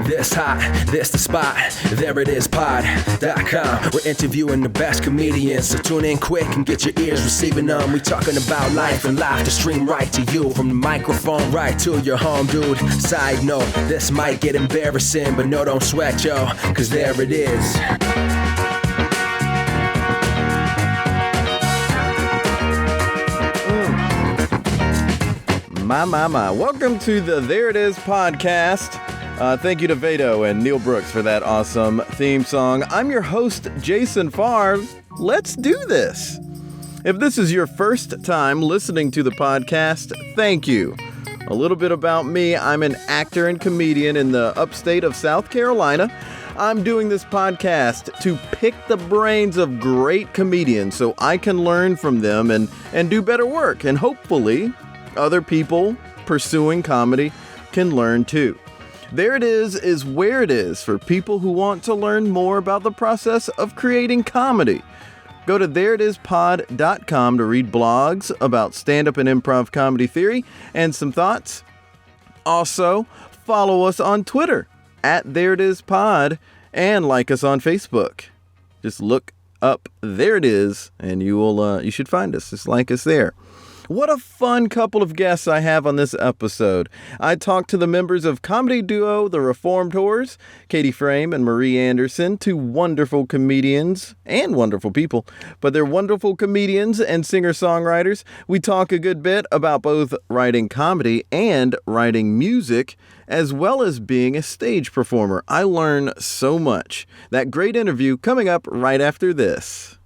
This hot, this the spot. There it is, pod.com. We're interviewing the best comedians, so tune in quick and get your ears receiving them. We talking about life and life to stream right to you, from the microphone right to your home, dude. Side note, this might get embarrassing, but no, don't sweat, yo, cause there it is. My. Welcome to the There It Is podcast. Thank you to Vado and Neil Brooks for that awesome theme song. I'm your host, Jason Farr. Let's do this. If this is your first time listening to the podcast, thank you. A little bit about me. I'm an actor and comedian in the upstate of South Carolina. I'm doing this podcast to pick the brains of great comedians so I can learn from them and do better work. And hopefully other people pursuing comedy can learn too. There It is where it is for people who want to learn more about the process of creating comedy. Go to thereitispod.com to read blogs about stand-up and improv comedy theory and some thoughts. Also, follow us on Twitter @ThereItIsPod and like us on Facebook. Just look up There It Is and you should find us. Just like us there. What a fun couple of guests I have on this episode. I talked to the members of comedy duo The Reformators, Katy Frame and Marie Anderson, two wonderful comedians and wonderful people, but they're wonderful comedians and singer-songwriters. We talk a good bit about both writing comedy and writing music, as well as being a stage performer. I learn so much. That great interview coming up right after this.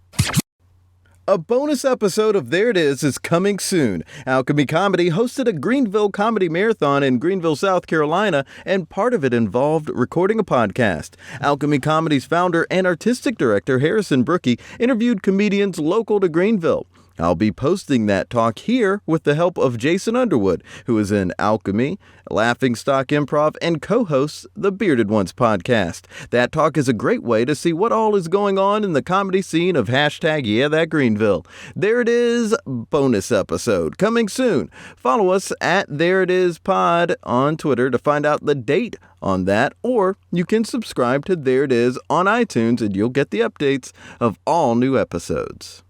A bonus episode of There It is coming soon. Alchemy Comedy hosted a Greenville Comedy Marathon in Greenville, South Carolina, and part of it involved recording a podcast. Alchemy Comedy's founder and artistic director, Harrison Brookie, interviewed comedians local to Greenville. I'll be posting that talk here with the help of Jason Underwood, who is in Alchemy, Laughingstock Improv, and co-hosts the Bearded Ones podcast. That talk is a great way to see what all is going on in the comedy scene of #YeahThatGreenville. There it is, bonus episode, coming soon. Follow us @ThereItIsPod on Twitter to find out the date on that, or you can subscribe to There It Is on iTunes and you'll get the updates of all new episodes.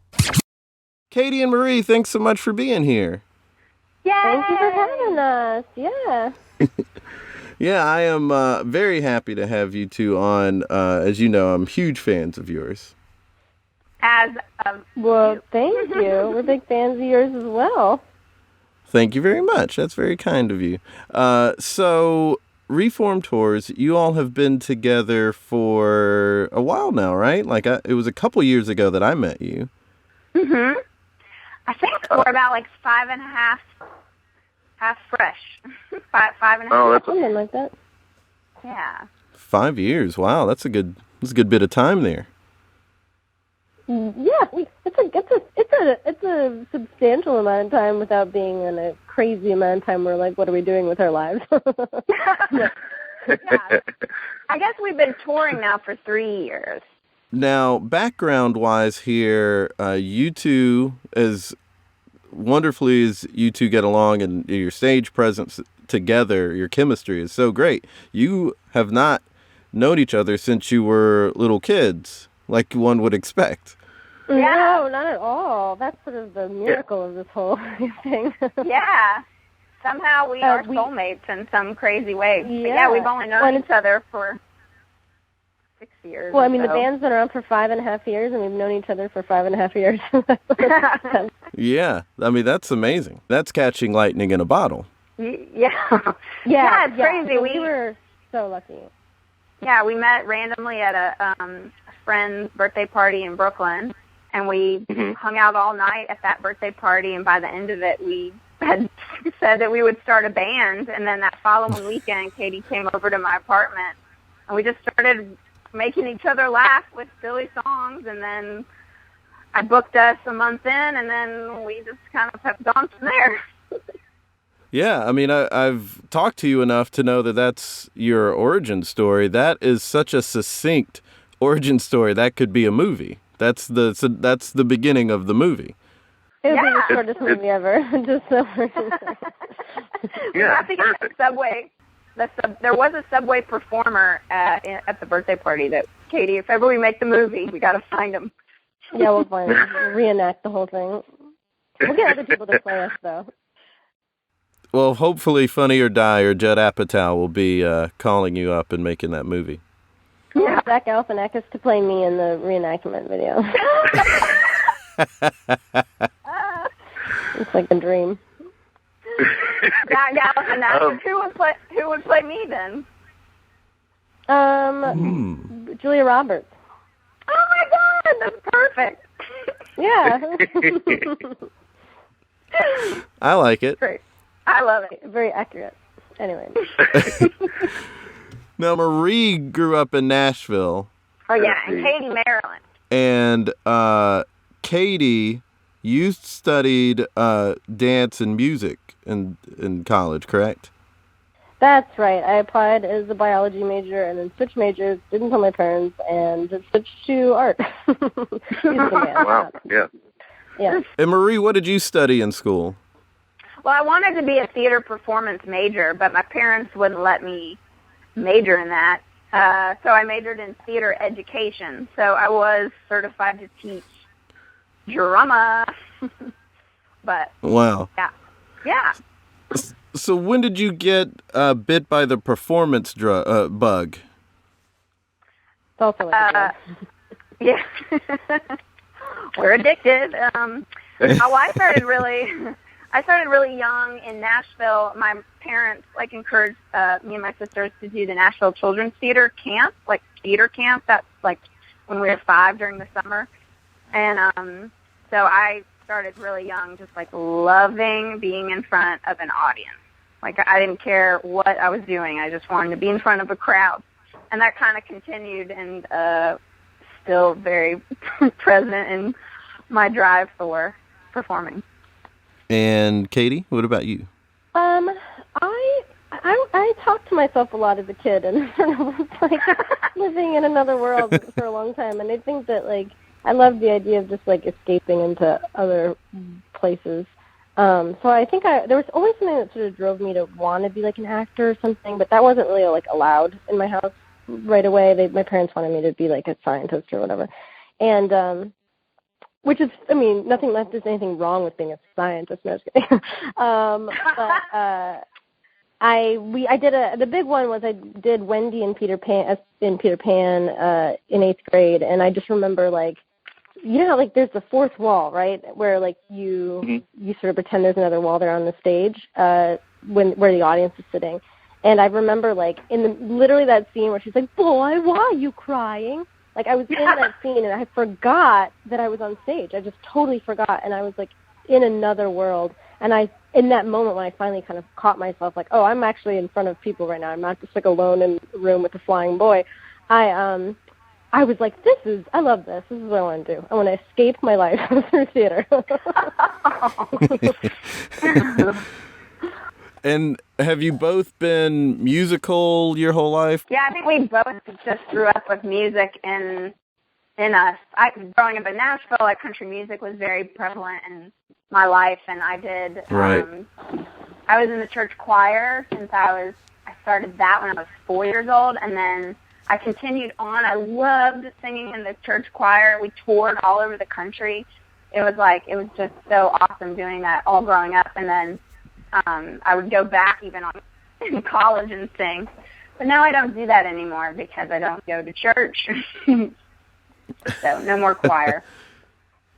Katy and Marie, thanks so much for being here. Yay! Thank you for having us. Yeah. Yeah, I am very happy to have you two on. As you know, I'm huge fans of yours. Well, thank you. We're big fans of yours as well. Thank you very much. That's very kind of you. So, Reformators, you all have been together for a while now, right? Like, it was a couple years ago that I met you. Mm-hmm. I think we're about like 5.5, half fresh. five and a half. Oh, that's something like that. Yeah. 5 years. Wow, that's a good bit of time there. Yeah, it's a substantial amount of time without being in a crazy amount of time where, like, what are we doing with our lives? Yeah. I guess we've been touring now for 3 years. Now, background-wise here, you two, as wonderfully as you two get along and your stage presence together, your chemistry is so great. You have not known each other since you were little kids, like one would expect. No, not at all. That's sort of the miracle of this whole thing. Yeah. Somehow we are soulmates in some crazy way. Yeah, we've only known each other for 6 years. Well, I mean, the band's been around for 5.5 years, and we've known each other for 5.5 years. Yeah, I mean, that's amazing. That's catching lightning in a bottle. Yeah, it's crazy. So we were so lucky. Yeah, we met randomly at a friend's birthday party in Brooklyn, and we hung out all night at that birthday party, and by the end of it, we had said that we would start a band, and then that following weekend, Katy came over to my apartment, and we just started making each other laugh with silly songs, and then I booked us a month in, and then we just kind of have gone from there. Yeah, I mean, I've talked to you enough to know that that's your origin story. That is such a succinct origin story. That could be a movie. That's the beginning of the movie. It would be the shortest movie ever. Just so yeah, perfect. Subway there was a Subway performer at the birthday party that, Katy, if ever we make the movie, we got to find him. Yeah, we'll find him. We'll reenact the whole thing. We'll get other people to play us, though. Well, hopefully Funny or Die or Judd Apatow will be calling you up and making that movie. Yeah. Zach Galifianakis to play me in the reenactment video. It's like a dream. Zach Galifianakis. Who would play me then? Julia Roberts. Oh my God, that's perfect. Yeah. I like it. Great. I love it. Very accurate. Anyway. Now, Marie grew up in Nashville. Oh, yeah, and Katy, Maryland. And Katy, you studied dance and music in college, correct? That's right. I applied as a biology major and then switched majors, didn't tell my parents, and just switched to art. Wow, yeah. Yeah. And Marie, what did you study in school? Well, I wanted to be a theater performance major, but my parents wouldn't let me major in that. So I majored in theater education. So I was certified to teach drama. But Wow. Yeah. So when did you get bit by the performance bug? It's also like a drug. Yeah. We're addicted. I started really young in Nashville. My parents encouraged me and my sisters to do the Nashville Children's Theater Camp, theater camp. That's when we were 5 during the summer. And so I started really young, just loving being in front of an audience. I didn't care what I was doing. I just wanted to be in front of a crowd. And that kind of continued and still very present in my drive for performing. And Katy, what about you? I talked to myself a lot as a kid and was living in another world for a long time. And I think that I love the idea of just escaping into other places. So I think there was always something that sort of drove me to want to be an actor or something, but that wasn't really allowed in my house right away. My parents wanted me to be a scientist or whatever. And which is, nothing like there's anything wrong with being a scientist. No, just kidding. But I did the big one was I did Wendy in Peter Pan in 8th grade, and I just remember how there's the fourth wall, right, where you sort of pretend there's another wall there on the stage where the audience is sitting, and I remember in literally that scene where she's like, "Boy, why are you crying?" I was in that scene, and I forgot that I was on stage. I just totally forgot, and I was, in another world. And in that moment when I finally kind of caught myself, oh, I'm actually in front of people right now. I'm not just, alone in a room with a flying boy. I was like, I love this. This is what I want to do. I want to escape my life through theater. And have you both been musical your whole life? Yeah, I think we both just grew up with music in us. Growing up in Nashville, country music was very prevalent in my life, and I did. Right. I was in the church choir since I started that when I was 4 years old, and then I continued on. I loved singing in the church choir. We toured all over the country. It was just so awesome doing that all growing up, and then I would go back even in college and sing. But now I don't do that anymore because I don't go to church. So no more choir.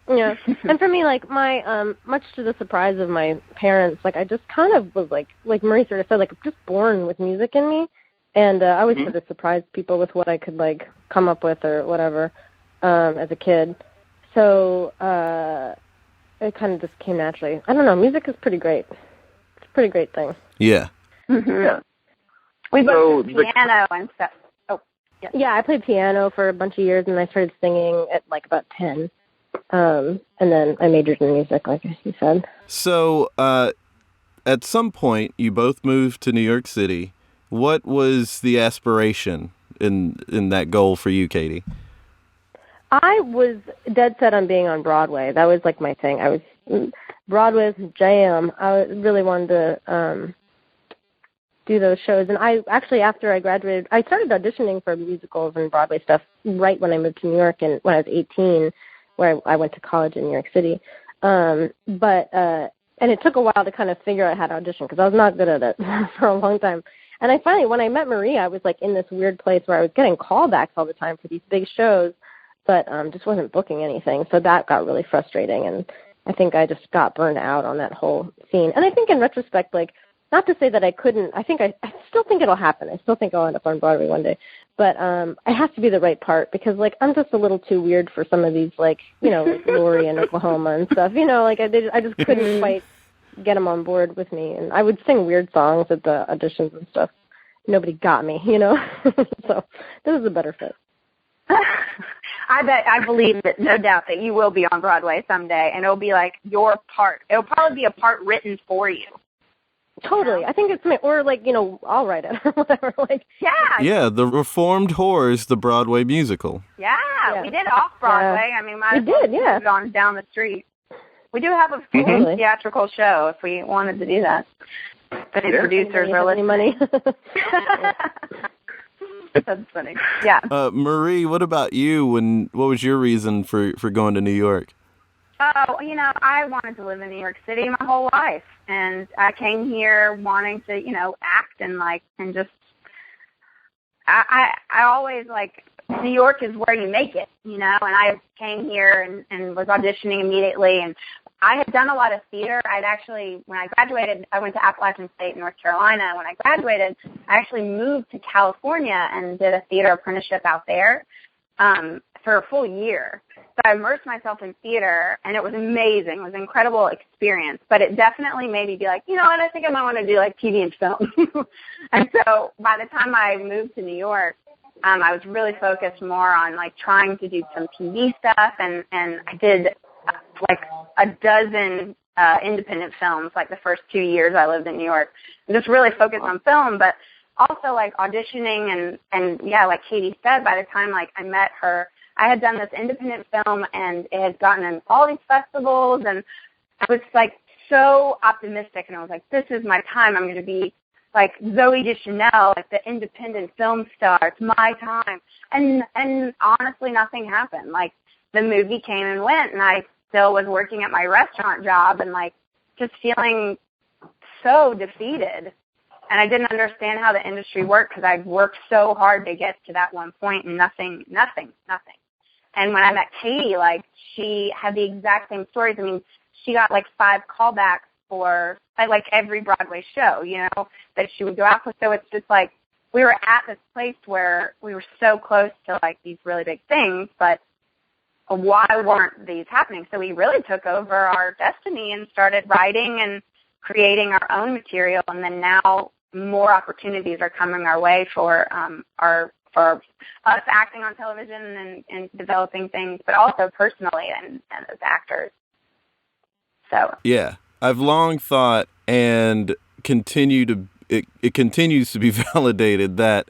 Yeah. And for me, my much to the surprise of my parents, I just kind of was like Marie sort of said, just born with music in me. And I always sort of surprised people with what I could come up with or whatever as a kid. So it kind of just came naturally. I don't know. Music is pretty great. It's a pretty great thing. Yeah. Mm-hmm. Yeah. We both did piano and stuff. Oh, yeah. Yeah, I played piano for a bunch of years, and I started singing at about 10. And then I majored in music, like you said. So at some point, you both moved to New York City. What was the aspiration in that goal for you, Katy? I was dead set on being on Broadway. That was my thing. Broadway was jam. I really wanted do those shows. And I actually, after I graduated, I started auditioning for musicals and Broadway stuff right when I moved to New York and when I was 18, where I went to college in New York City. And it took a while to kind of figure out how to audition because I was not good at it for a long time. And I finally, when I met Marie, I was like in this weird place where I was getting callbacks all the time for these big shows, but just wasn't booking anything. So that got really frustrating. And I think I just got burned out on that whole scene. And I think in retrospect, like, not to say that I couldn't, I still think it'll happen. I still think I'll end up on Broadway one day. But it has to be the right part because, like, I'm just a little too weird for some of these, like, you know, like Lori and Oklahoma and stuff. You know, like, I just couldn't quite get them on board with me. And I would sing weird songs at the auditions and stuff. Nobody got me, you know. So this is a better fit. I believe that, no doubt, that you will be on Broadway someday, and it'll be like your part. It'll probably be a part written for you. Totally. I think it's or like, you know, I'll write it or whatever. Like, yeah, The Reformed Whores, the Broadway musical. Yeah. We did off Broadway. I mean, we did on down the street. We do have a full theatrical show if we wanted to do that. But the producers are listening. Money. That's funny. Yeah. Marie, what about you? What was your reason for going to New York? Oh, you know, I wanted to live in New York City my whole life, and I came here wanting to, you know, act and just. I always like New York is where you make it, you know. And I came here and was auditioning immediately, and I had done a lot of theater. I'd actually, when I graduated, I went to Appalachian State in North Carolina. When I graduated, I actually moved to California and did a theater apprenticeship out there for a full year. So I immersed myself in theater, and it was amazing. It was an incredible experience. But it definitely made me be like, you know what, I think I might want to do like TV and film. And so by the time I moved to New York, I was really focused more on like trying to do some TV stuff, and I did like a dozen independent films like the first 2 years I lived in New York. And just really focused on film, but also like auditioning and yeah, like Katy said, by the time like I met her, I had done this independent film and it had gotten in all these festivals, and I was like so optimistic, and I was like, this is my time. I'm going to be like Zooey Deschanel, like the independent film star. It's my time. And honestly, nothing happened. Like the movie came and went, and I still was working at my restaurant job and like just feeling so defeated. And I didn't understand how the industry worked because I'd worked so hard to get to that one point, and nothing. And when I met Katy, like she had the exact same stories. I mean, she got like 5 callbacks for like every Broadway show, you know, that she would go out with. So it's just like we were at this place where we were so close to like these really big things, but why weren't these happening? So we really took over our destiny and started writing and creating our own material. And then now more opportunities are coming our way for us acting on television and developing things, but also personally and as actors. So yeah, I've long thought and it continues to be validated that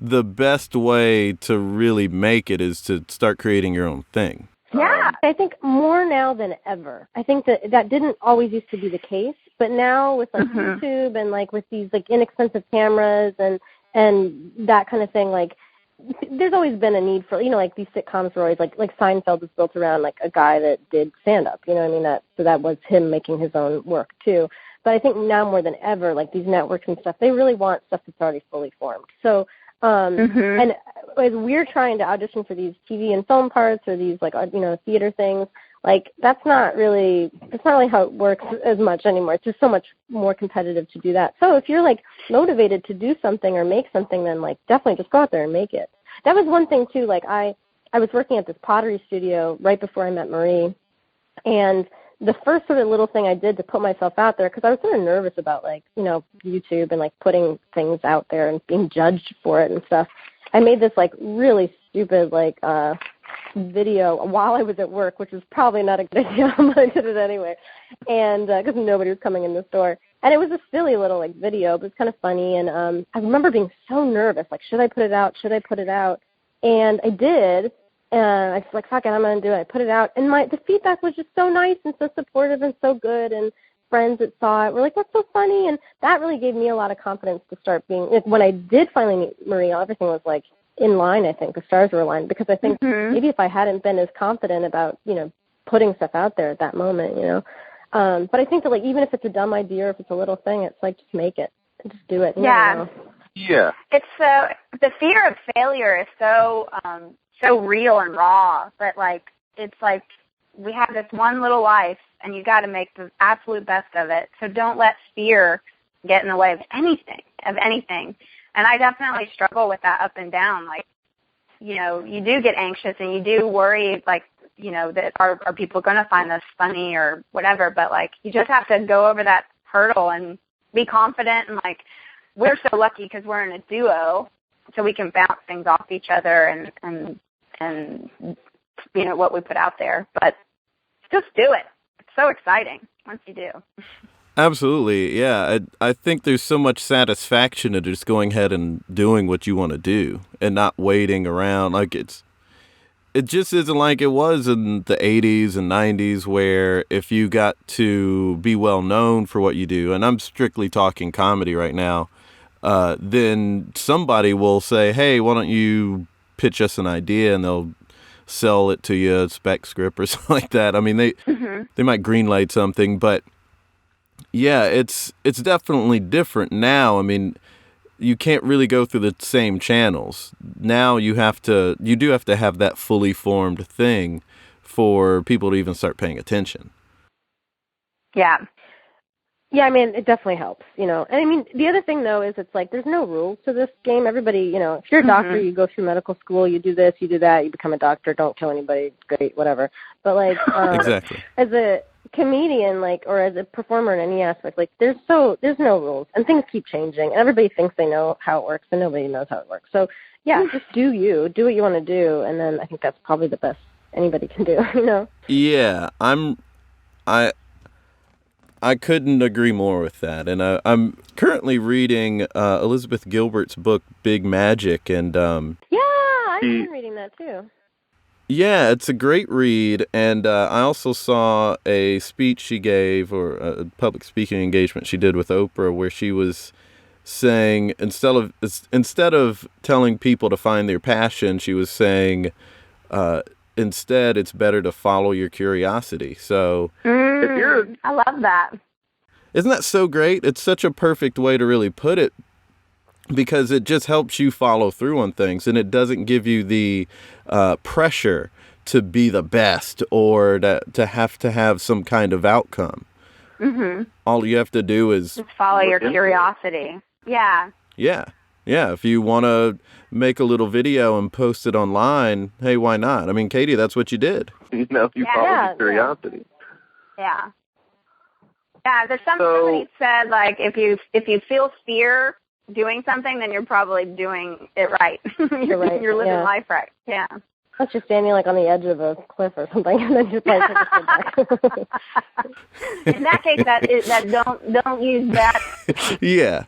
the best way to really make it is to start creating your own thing. Yeah, I think more now than ever. I think that didn't always used to be the case, but now with like YouTube and like with these like inexpensive cameras and that kind of thing, like there's always been a need for, you know, like these sitcoms were always like Seinfeld was built around like a guy that did stand-up, you know what I mean? So that was him making his own work too. But I think now more than ever, like these networks and stuff, they really want stuff that's already fully formed. So, and as we're trying to audition for these TV and film parts or these like, you know, theater things, like that's not really how it works as much anymore. It's just so much more competitive to do that. So if you're like motivated to do something or make something, then like definitely just go out there and make it. That was one thing too. Like I was working at this pottery studio right before I met Marie, and the first sort of little thing I did to put myself out there, because I was sort of nervous about like, you know, YouTube and like putting things out there and being judged for it and stuff. I made this like really stupid like video while I was at work, which was probably not a good idea, but I did it anyway. And because nobody was coming in the store. And it was a silly little like video, but it's kind of funny. And I remember being so nervous, like, should I put it out? Should I put it out? And I did. I was like, fuck it, I'm going to do it. I put it out. And the feedback was just so nice and so supportive and so good. And friends that saw it were like, "That's so funny," and that really gave me a lot of confidence to start being. Like, when I did finally meet Marie, everything was like in line. I think the stars were aligned, because I think maybe if I hadn't been as confident about putting stuff out there at that moment, but I think that, like, even if it's a dumb idea or if it's a little thing, it's like, just make it and just do it. Yeah. Yeah. It's the fear of failure is so real and raw, but like, it's like, we have this one little life and you got to make the absolute best of it. So don't let fear get in the way of anything. And I definitely struggle with that up and down. Like, you do get anxious and you do worry, like, that are people going to find this funny or whatever, but like, you just have to go over that hurdle and be confident. And like, we're so lucky because we're in a duo, so we can bounce things off each other and what we put out there. But just do it. It's so exciting once you do. Absolutely, yeah. I think there's so much satisfaction in just going ahead and doing what you want to do and not waiting around. Like, it just isn't like it was in the 80s and 90s, where if you got to be well known for what you do, and I'm strictly talking comedy right now, then somebody will say, "Hey, why don't you pitch us an idea?" And they'll sell it to you, a spec script or something like that. I mean, they might greenlight something, but yeah, it's definitely different now. I mean, you can't really go through the same channels. Now you do have to have that fully formed thing for people to even start paying attention. Yeah. Yeah, I mean, it definitely helps, And I mean, the other thing, though, is it's like, there's no rules to this game. Everybody, if you're a doctor, you go through medical school, you do this, you do that, you become a doctor, don't kill anybody, great, whatever. But, like, Exactly. As a comedian, like, or as a performer in any aspect, like, there's no rules, and things keep changing, and everybody thinks they know how it works, and nobody knows how it works. So, yeah, just do what you want to do, and then I think that's probably the best anybody can do, Yeah, I couldn't agree more with that. And I'm currently reading Elizabeth Gilbert's book, Big Magic. And yeah, I've been reading that too. Yeah, it's a great read. And I also saw a speech she gave, or a public speaking engagement she did with Oprah, where she was saying, instead of telling people to find their passion, she was saying, instead, it's better to follow your curiosity. So I love that. Isn't that so great? It's such a perfect way to really put it, because it just helps you follow through on things, and it doesn't give you the pressure to be the best or to have some kind of outcome. Mm-hmm. All you have to do is just follow your curiosity. Yeah. Yeah. Yeah, if you want to make a little video and post it online, hey, why not? I mean, Katy, that's what you did. You followed your curiosity. Yeah. Yeah, there's somebody said, like, if you feel fear doing something, then you're probably doing it right. You're right. You're living life right. Yeah. Unless you're standing, like, on the edge of a cliff or something, and then you're probably back. In that case, don't use that. Yeah.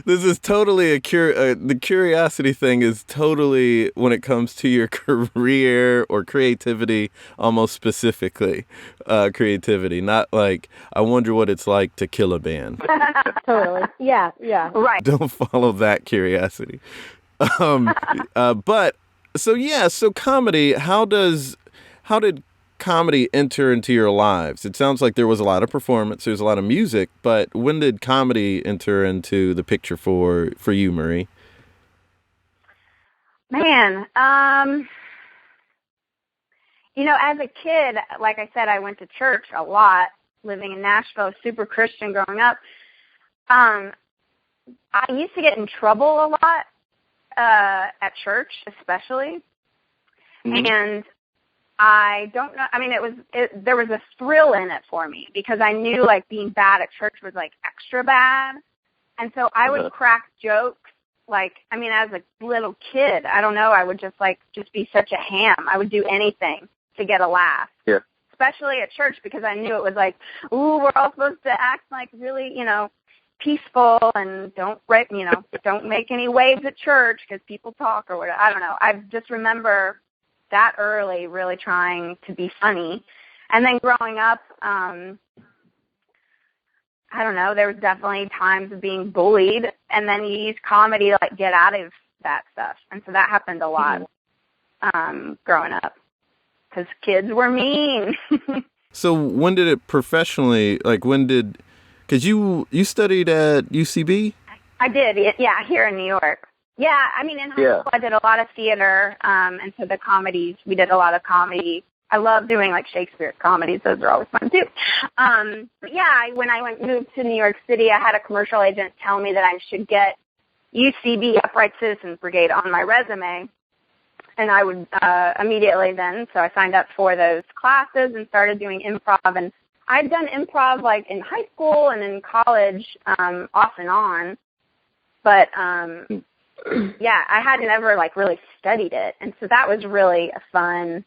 This is totally the curiosity thing is totally, when it comes to your career or creativity, almost specifically creativity, not like, I wonder what it's like to kill a band. Totally. Yeah. Right. Don't follow that curiosity. But so comedy, how did comedy enter into your lives? It sounds like there was a lot of performance, there's a lot of music, but when did comedy enter into the picture for you, Marie? Man, as a kid, like I said, I went to church a lot, living in Nashville, super Christian growing up. I used to get in trouble a lot. At church, especially, and I don't know. I mean, there was a thrill in it for me, because I knew, like, being bad at church was, like, extra bad, and so I would crack jokes. Like, I mean, as a little kid, I don't know, I would just be such a ham. I would do anything to get a laugh. Yeah. Especially at church, because I knew it was like, ooh, we're all supposed to act like really, peaceful, and don't make any waves at church because people talk or whatever. I don't know. I just remember that early really trying to be funny. And then growing up, I don't know, there was definitely times of being bullied, and then you use comedy to, like, get out of that stuff. And so that happened a lot growing up, because kids were mean. So when did it professionally, like, because you studied at UCB? I did, yeah, here in New York. Yeah, I mean, in high school I did a lot of theater, and so we did a lot of comedy. I love doing, like, Shakespeare comedies. Those are always fun, too. But yeah, when I moved to New York City, I had a commercial agent tell me that I should get UCB, Upright Citizens Brigade, on my resume. And I would immediately then, so I signed up for those classes and started doing improv. And I'd done improv, like, in high school and in college, off and on. But, yeah, I had never, like, really studied it. And so that was really a fun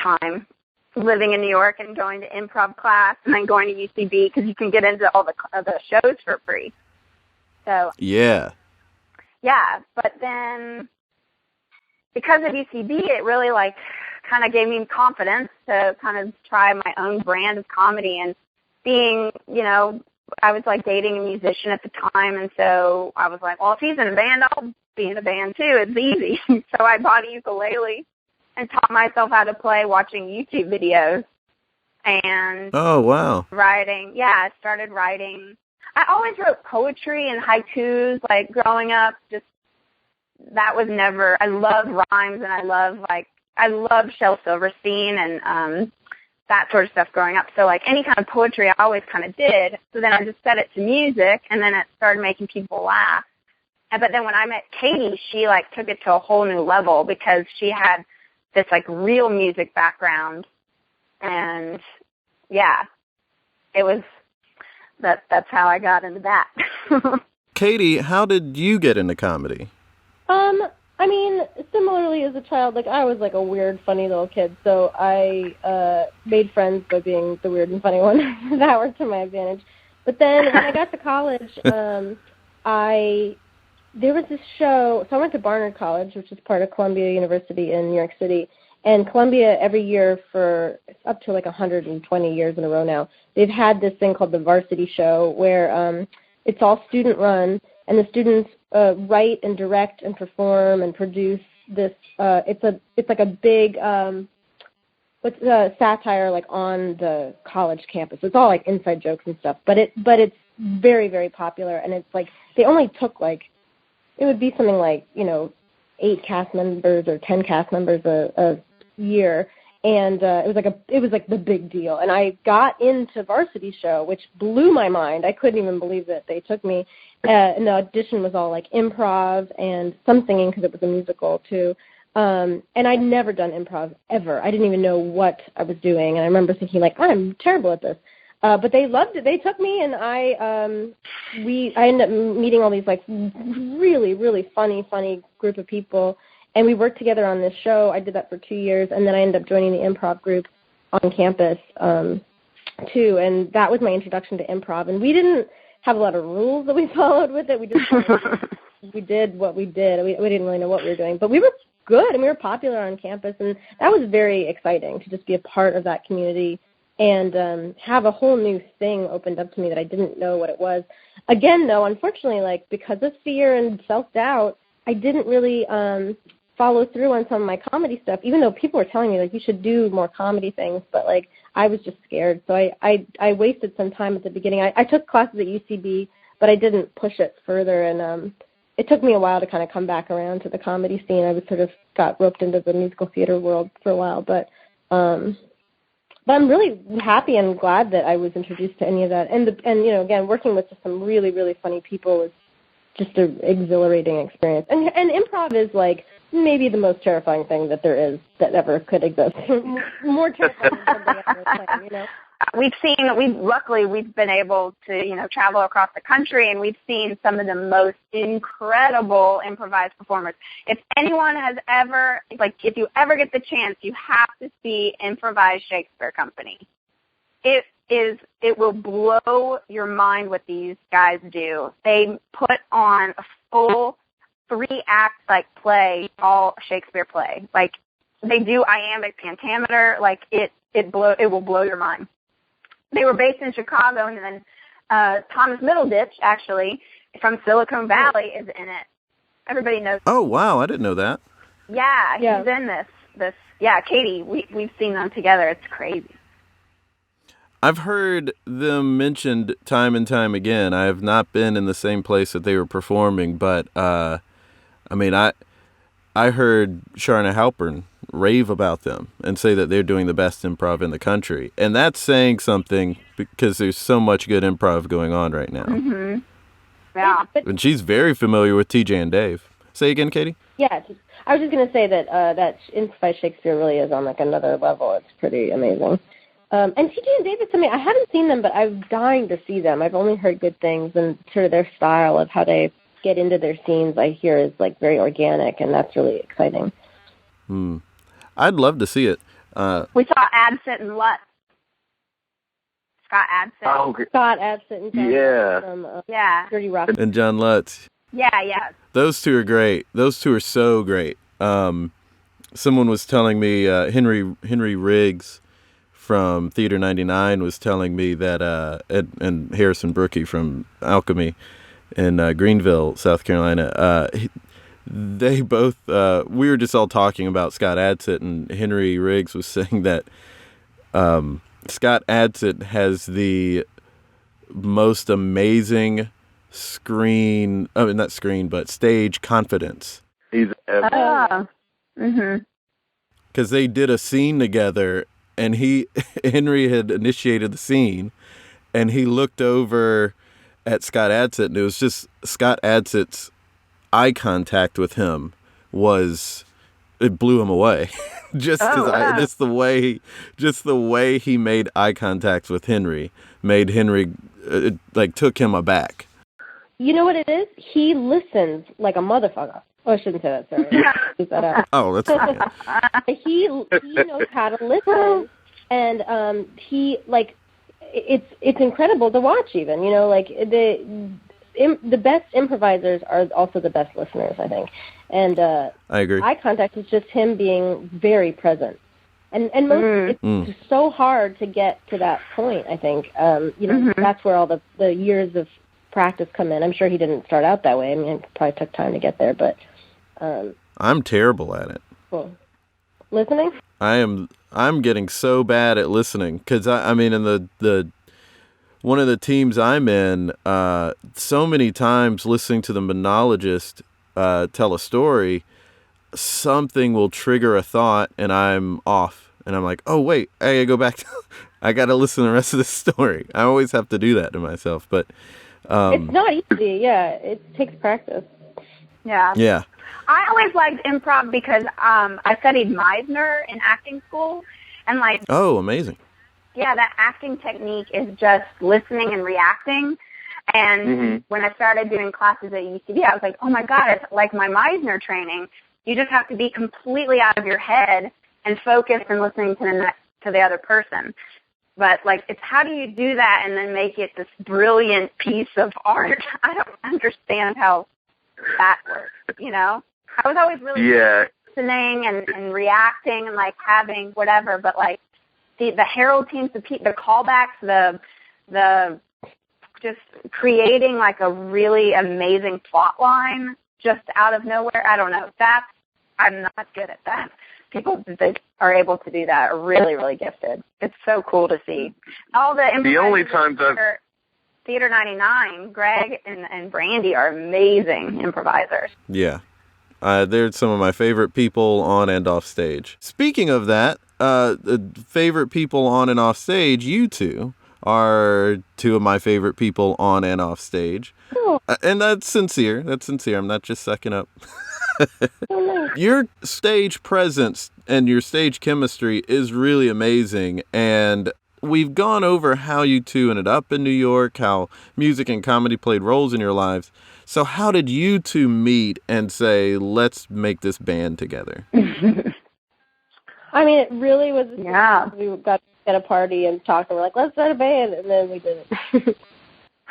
time, living in New York and going to improv class and then going to UCB, because you can get into all the shows for free. So yeah, but then because of UCB, it really, like, kind of gave me confidence to kind of try my own brand of comedy. And being, you know, I was, like, dating a musician at the time, and so I was like, well, if he's in a band, I'll be in a band too. It's easy. So I bought a ukulele and taught myself how to play watching YouTube videos. And oh, wow. Writing. Yeah, I started writing. I always wrote poetry and haikus, like, growing up. Just, that was never, I love rhymes, and I love Shel Silverstein and that sort of stuff growing up. So, like, any kind of poetry I always kind of did. So then I just set it to music, and then it started making people laugh. But then when I met Katy, she, like, took it to a whole new level, because she had this, like, real music background. And yeah, it was, that's how I got into that. Katy, how did you get into comedy? I mean, similarly as a child, like, I was, like, a weird, funny little kid, so I made friends by being the weird and funny one. That worked to my advantage. But then when I got to college, there was this show, so I went to Barnard College, which is part of Columbia University in New York City, and Columbia every year for up to, like, 120 years in a row now, they've had this thing called the Varsity Show, where it's all student-run, and the students write and direct and perform and produce this. It's like a big satire, like, on the college campus. It's all, like, inside jokes and stuff, but it's very, very popular, and it's like they only took, like, it would be something like, you know, 8 cast members or 10 cast members a year. And it was like the big deal. And I got into Varsity Show, which blew my mind. I couldn't even believe that they took me. And the audition was all, like, improv and some singing, because it was a musical too. And I'd never done improv ever. I didn't even know what I was doing. And I remember thinking, like, I'm terrible at this. But they loved it. They took me, and I ended up meeting all these, like, really, really funny group of people. And we worked together on this show. I did that for 2 years, and then I ended up joining the improv group on campus, too. And that was my introduction to improv. And we didn't have a lot of rules that we followed with it. We just we did what we did. We didn't really know what we were doing. But we were good, and we were popular on campus. And that was very exciting to just be a part of that community and have a whole new thing opened up to me that I didn't know what it was. Again, though, unfortunately, like, because of fear and self-doubt, I didn't really follow through on some of my comedy stuff, even though people were telling me, like, you should do more comedy things, but, like, I was just scared. So I wasted some time at the beginning. I took classes at UCB, but I didn't push it further, and it took me a while to kind of come back around to the comedy scene. I was sort of got roped into the musical theater world for a while, but I'm really happy and glad that I was introduced to any of that. And you know, again, working with just some really, really funny people was just an exhilarating experience. And improv is, like, maybe the most terrifying thing that there is that ever could exist. More terrifying than something ever playing, you know. Luckily we've been able to, you know, travel across the country, and we've seen some of the most incredible improvised performers. If anyone has ever, like, if you ever get the chance, you have to see Improvised Shakespeare Company. It will blow your mind what these guys do. They put on a full 3-act, like, play, all Shakespeare play. Like, they do iambic pentameter. Like, it will blow your mind. They were based in Chicago, and then Thomas Middleditch, actually, from Silicon Valley, is in it. Everybody knows. Oh, wow. I didn't know that. Yeah, he's in this. Yeah, Katy, we've seen them together. It's crazy. I've heard them mentioned time and time again. I have not been in the same place that they were performing, but I heard Sharna Halpern rave about them and say that they're doing the best improv in the country. And that's saying something because there's so much good improv going on right now. Mm-hmm. Yeah. And she's very familiar with TJ and Dave. Say again, Katy? Yeah, I was just going to say that that Improvised Shakespeare really is on like another level. It's pretty amazing. And TJ and Dave is something, I haven't seen them, but I'm dying to see them. I've only heard good things, and sort of their style of how they get into their scenes, I hear, is like very organic, and that's really exciting. I'd love to see it. We saw Adsit and Lutz. Scott Adsit. Oh, okay. Scott Adsit and John Yeah. from Dirty Rock. And John Lutz. Yeah. Those two are great. Those two are so great. Someone was telling me, Henry Riggs from Theater 99 was telling me that, and Harrison Brookie from Alchemy in Greenville, South Carolina, they both, we were just all talking about Scott Adsit, and Henry Riggs was saying that Scott Adsit has the most amazing stage confidence. He's Because they did a scene together, and Henry had initiated the scene, and he looked over at Scott Adsit, and it was just Scott Adsit's eye contact with him it blew him away. just the way he made eye contact with Henry made Henry took him aback. You know what it is? He listens like a motherfucker. Oh, I shouldn't say that, sorry. Keep that out. Oh, that's okay. He knows how to listen, and it's incredible to watch. Even the best improvisers are also the best listeners, I think. And I agree. Eye contact is just him being very present, and it's so hard to get to that point. I think that's where all the years of practice come in. I'm sure he didn't start out that way. I mean, it probably took time to get there, but I'm terrible at it. Cool. Listening? I'm getting so bad at listening because in the one of the teams I'm in, so many times listening to the monologist tell a story, something will trigger a thought and I'm off, and I'm like, oh wait, I gotta go back. I gotta listen to the rest of the story. I always have to do that to myself, but it's not easy. Yeah, it takes practice. Yeah. I always liked improv because I studied Meisner in acting school, and oh, amazing. Yeah, that acting technique is just listening and reacting. And when I started doing classes at UCB, I was like, oh my God, it's like my Meisner training. You just have to be completely out of your head and focus and listening to the other person. But it's how do you do that and then make it this brilliant piece of art? I don't understand how that works, I was always really listening and reacting and having whatever, but the Herald teams, the callbacks, the just creating a really amazing plot line just out of nowhere. I don't know. I'm not good at that. People that are able to do that are really, really gifted. It's so cool to see. All the only times Theater 99, Greg and Brandy are amazing improvisers. Yeah. They're some of my favorite people on and off stage. Speaking of that, favorite people on and off stage, you two are two of my favorite people on and off stage. Cool. And that's sincere. I'm not just sucking up. Your stage presence and your stage chemistry is really amazing. And we've gone over how you two ended up in New York, how music and comedy played roles in your lives. So how did you two meet and say, let's make this band together? I mean, it really was. Yeah. We got at a party and talked, and we're like, let's start a band, and then we did it.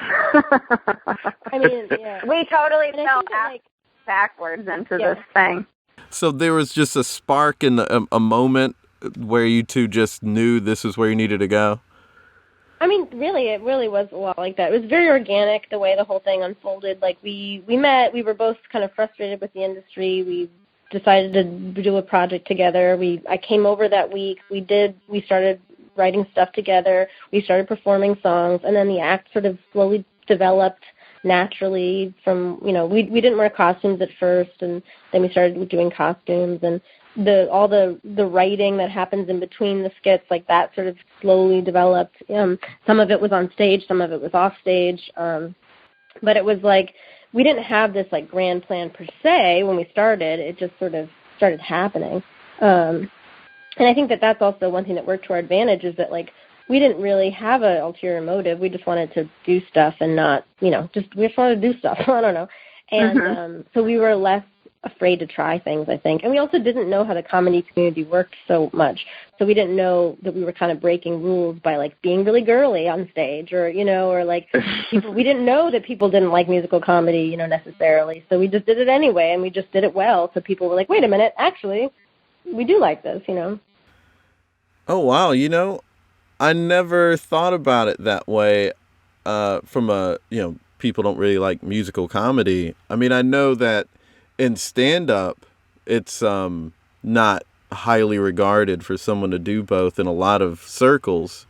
I mean, yeah. We totally fell backwards into this thing. So there was just a spark in a moment where you two just knew this is where you needed to go? I mean, really, it really was a lot like that. It was very organic, the way the whole thing unfolded. Like, we met, we were both kind of frustrated with the industry. We decided to do a project together. I came over that week. We started writing stuff together. We started performing songs, and then the act sort of slowly developed naturally from, we didn't wear costumes at first, and then we started doing costumes, and all the writing that happens in between the skits, like that sort of slowly developed. Some of it was on stage, some of it was off stage, but it was like we didn't have this like grand plan per se when we started. It just sort of started happening, and I think that that's also one thing that worked to our advantage, is that like we didn't really have an ulterior motive. We just wanted to do stuff and not, we just wanted to do stuff. I don't know, and so we were less afraid to try things, I think. And we also didn't know how the comedy community worked so much. So we didn't know that we were kind of breaking rules by like being really girly on stage, or, or like we didn't know that people didn't like musical comedy, necessarily. So we just did it anyway, and we just did it well. So people were like, wait a minute, actually, we do like this, Oh, wow. I never thought about it that way from people don't really like musical comedy. I mean, I know that in stand-up, it's not highly regarded for someone to do both in a lot of circles.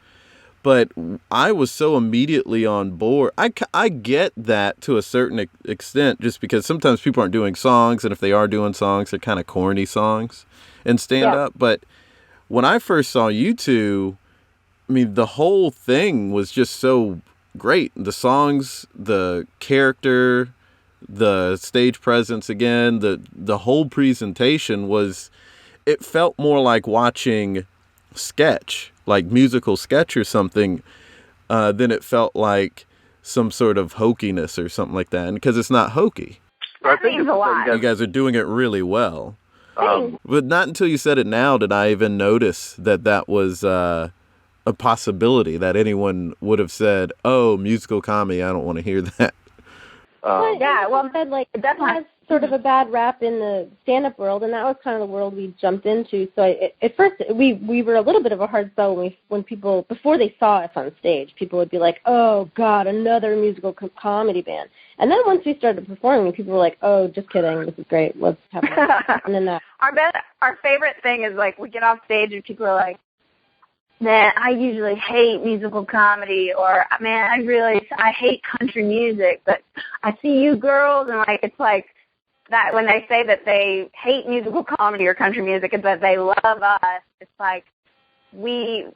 But I was so immediately on board. I get that to a certain extent, just because sometimes people aren't doing songs, and if they are doing songs, they're kind of corny songs in stand-up. Yeah. But when I first saw you two, I mean, the whole thing was just so great. The songs, the character, the stage presence, again, the whole presentation it felt more like watching sketch, like musical sketch or something, than it felt like some sort of hokiness or something like that. And because it's not hokey. That means a lot. You guys are doing it really well. But not until you said it now did I even notice that was a possibility, that anyone would have said, oh, musical comedy, I don't want to hear that. It definitely has sort of a bad rap in the stand-up world, and that was kind of the world we jumped into. So at first, we were a little bit of a hard sell when people, before they saw us on stage, people would be like, oh, God, another musical comedy band. And then once we started performing, people were like, oh, just kidding, this is great, let's have fun. And then that. Our favorite thing is, like, we get off stage and people are like, man, I usually hate musical comedy, or, man, I hate country music, but I see you girls, and, like, it's like that when they say that they hate musical comedy or country music, and that they love us, it's like we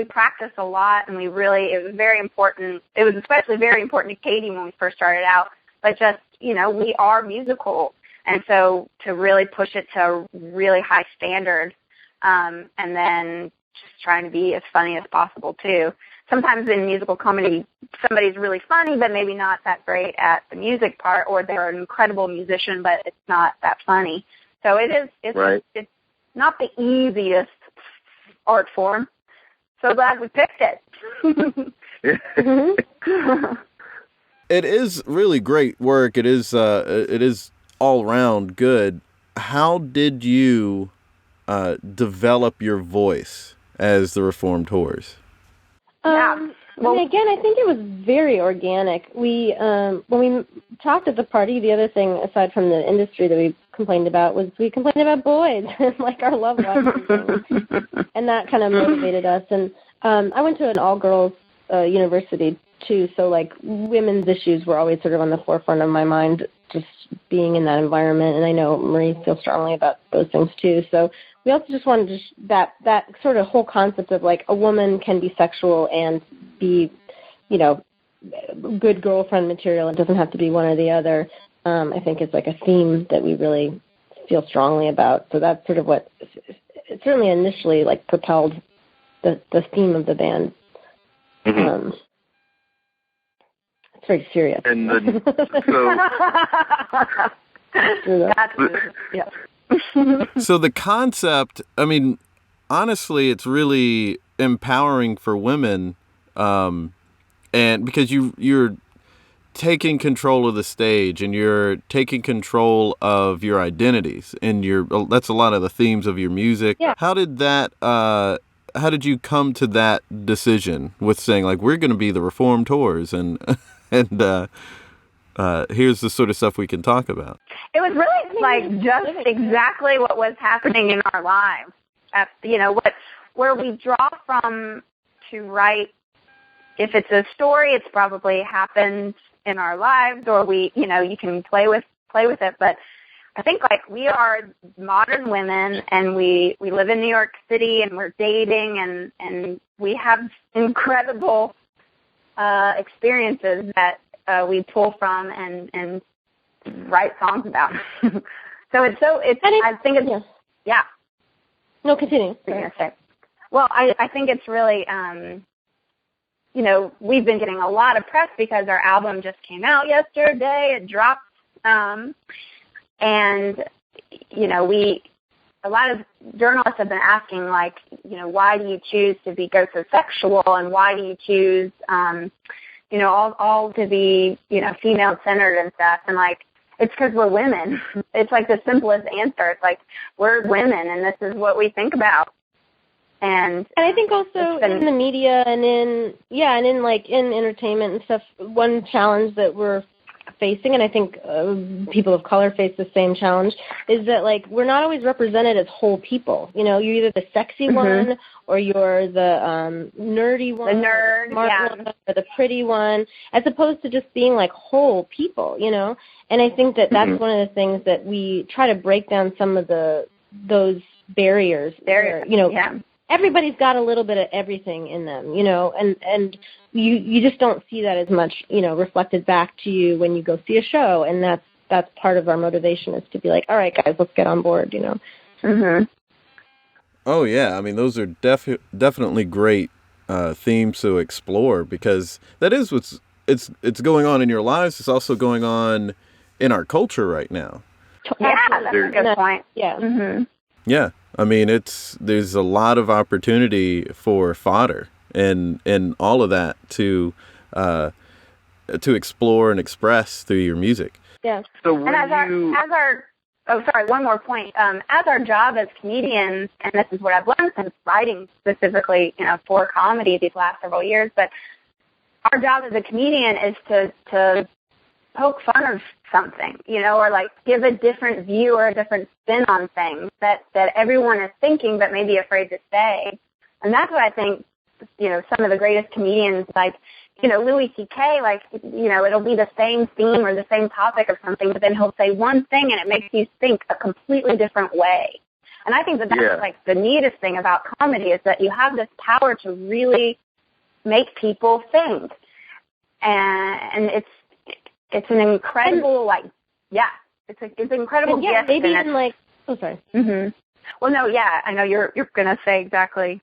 practice a lot, and it was very important. It was especially very important to Katy when we first started out, but just, we are musical, and so to really push it to a really high standard, and then just trying to be as funny as possible, too. Sometimes in musical comedy, somebody's really funny, but maybe not that great at the music part, or they're an incredible musician, but it's not that funny. So it's not the easiest art form. So glad we picked it. It is really great work. It is all around good. How did you develop your voice as the Reformed Whores? Again, I think it was very organic. We, when we talked at the party, the other thing, aside from the industry that we complained about, was we complained about boys, like our love life and things. And that kind of motivated us. And I went to an all-girls university, too, so, like, women's issues were always sort of on the forefront of my mind, just being in that environment. And I know Marie feels strongly about those things, too. So we also just wanted to that sort of whole concept of, like, a woman can be sexual and be, good girlfriend material. It doesn't have to be one or the other. I think is like a theme that we really feel strongly about. So that's sort of what it certainly initially, like, propelled the theme of the band. Mm-hmm. It's very serious. And then, So the concept, I mean, honestly, it's really empowering for women, and because you're taking control of the stage, and you're taking control of your identities, and that's a lot of the themes of your music. Yeah. How did that did you come to that decision with saying, like, we're going to be the Reform Tours and and here's the sort of stuff we can talk about? It was really like just exactly what was happening in our lives. Where we draw from to write. If it's a story, it's probably happened in our lives, or you can play with it. But I think like we are modern women, and we live in New York City, and we're dating, and we have incredible experiences that we pull from and write songs about. I think it's yeah. No, continue. Well, I think it's really we've been getting a lot of press because our album just came out yesterday. It dropped. And, a lot of journalists have been asking, like, why do you choose to be sexual, and why do you choose, all to be, female-centered and stuff. And, like, it's because we're women. It's, like, the simplest answer. It's like, we're women, and this is what we think about. And I think also in the media and in entertainment and stuff, one challenge that we're facing, and I think people of color face the same challenge, is that like we're not always represented as whole people. You're either the sexy one, or you're the nerdy one, the nerd, one, or the pretty one, as opposed to just being like whole people. And I think that that's one of the things that we try to break down some of those barriers. Everybody's got a little bit of everything in them, and you just don't see that as much, reflected back to you when you go see a show, and that's part of our motivation, is to be like, all right, guys, let's get on board, Oh yeah, I mean, those are definitely great themes to explore, because that is it's going on in your lives. It's also going on in our culture right now. Yeah, that's a good point. Yeah. Mm-hmm. Yeah. I mean, there's a lot of opportunity for fodder and all of that to explore and express through your music. Yeah. So one more point. As our job as comedians, and this is what I've learned since writing specifically, for comedy these last several years, but our job as a comedian is to poke fun of something, or like give a different view or a different spin on things that everyone is thinking but maybe afraid to say. And that's what I think, some of the greatest comedians, like, Louis C.K., like, it'll be the same theme or the same topic of something, but then he'll say one thing and it makes you think a completely different way. And I think that's like the neatest thing about comedy, is that you have this power to really make people think. And it's an incredible, it's an incredible gift. Yeah, maybe even like, oh, sorry. Mm-hmm. Well, no, yeah, I know you're going to say exactly.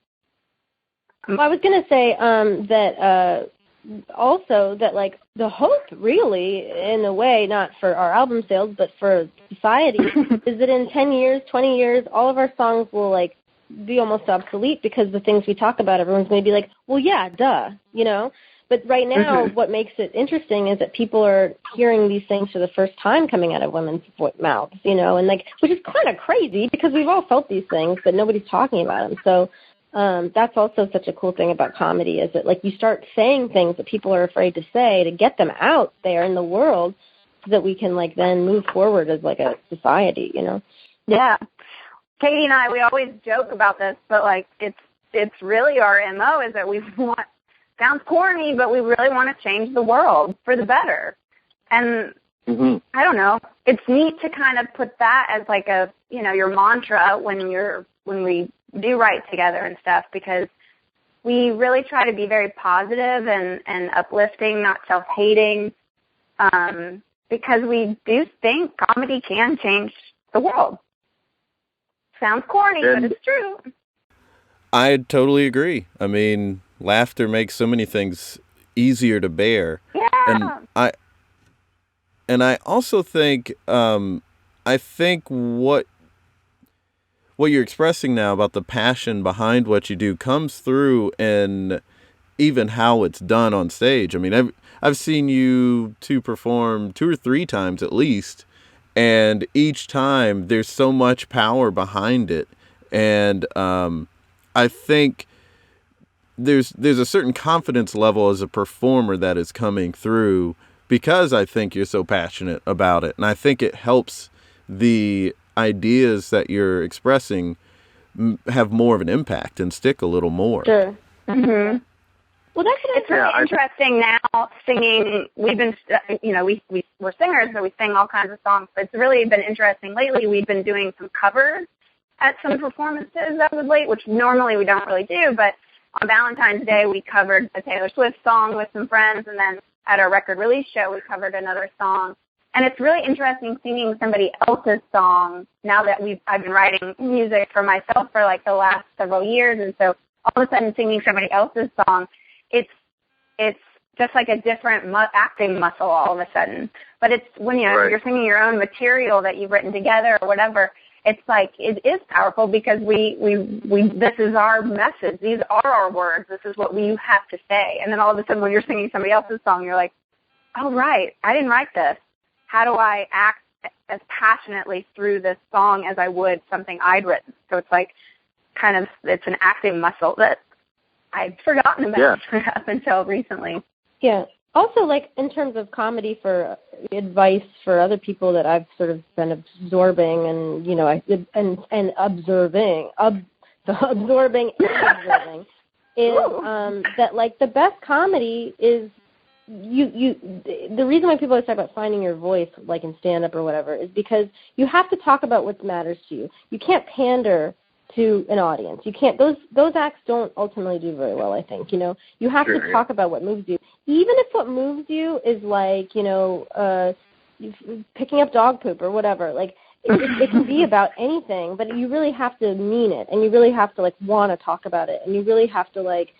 Well, I was going to say that also that, like, the hope really, in a way, not for our album sales, but for society, is that in 10 years, 20 years, all of our songs will, like, be almost obsolete, because the things we talk about, everyone's going to be like, well, yeah, duh, But right now, what makes it interesting is that people are hearing these things for the first time coming out of women's mouths, and like, which is kind of crazy, because we've all felt these things, but nobody's talking about them. So that's also such a cool thing about comedy, is that like you start saying things that people are afraid to say, to get them out there in the world, so that we can like then move forward as like a society, Yeah. Katy and I, we always joke about this, but like it's really our MO, is that we want. Sounds corny, but we really want to change the world for the better. And I don't know, it's neat to kind of put that as like a, your mantra when we do write together and stuff, because we really try to be very positive and uplifting, not self-hating, because we do think comedy can change the world. Sounds corny, but it's true. I totally agree. I mean, laughter makes so many things easier to bear. Yeah. And I also think what you're expressing now about the passion behind what you do comes through in even how it's done on stage. I mean, I've seen you two perform 2 or 3 times at least, and each time there's so much power behind it. And I think there's a certain confidence level as a performer that is coming through because I think you're so passionate about it. And I think it helps the ideas that you're expressing have more of an impact and stick a little more. Sure. Mm-hmm. Well, it's really interesting now singing. We've been, we're singers, so we sing all kinds of songs. But it's really been interesting lately. We've been doing some covers at some performances that was late, which normally we don't really do. But on Valentine's Day, we covered a Taylor Swift song with some friends, and then at our record release show, we covered another song. And it's really interesting singing somebody else's song now that I've been writing music for myself for like the last several years, and so all of a sudden singing somebody else's song, it's just like a different acting muscle all of a sudden. But it's when you're singing your own material that you've written together or whatever, it's like it is powerful because we this is our message. These are our words. This is what we have to say. And then all of a sudden when you're singing somebody else's song, you're like, oh, right, I didn't write this. How do I act as passionately through this song as I would something I'd written? So it's like it's an acting muscle that I'd forgotten about up until recently. Yeah. Also, like, in terms of comedy for advice for other people that I've sort of been absorbing and, and observing, absorbing and observing is that, like, the best comedy is the reason why people always talk about finding your voice, like in stand-up or whatever, is because you have to talk about what matters to you. You can't pander to an audience. You can't. Those acts don't ultimately do very well, I think. You have to talk about what moves you, even if what moves you is like picking up dog poop or whatever. Like it can be about anything, but you really have to mean it, and you really have to like want to talk about it, and you really have to like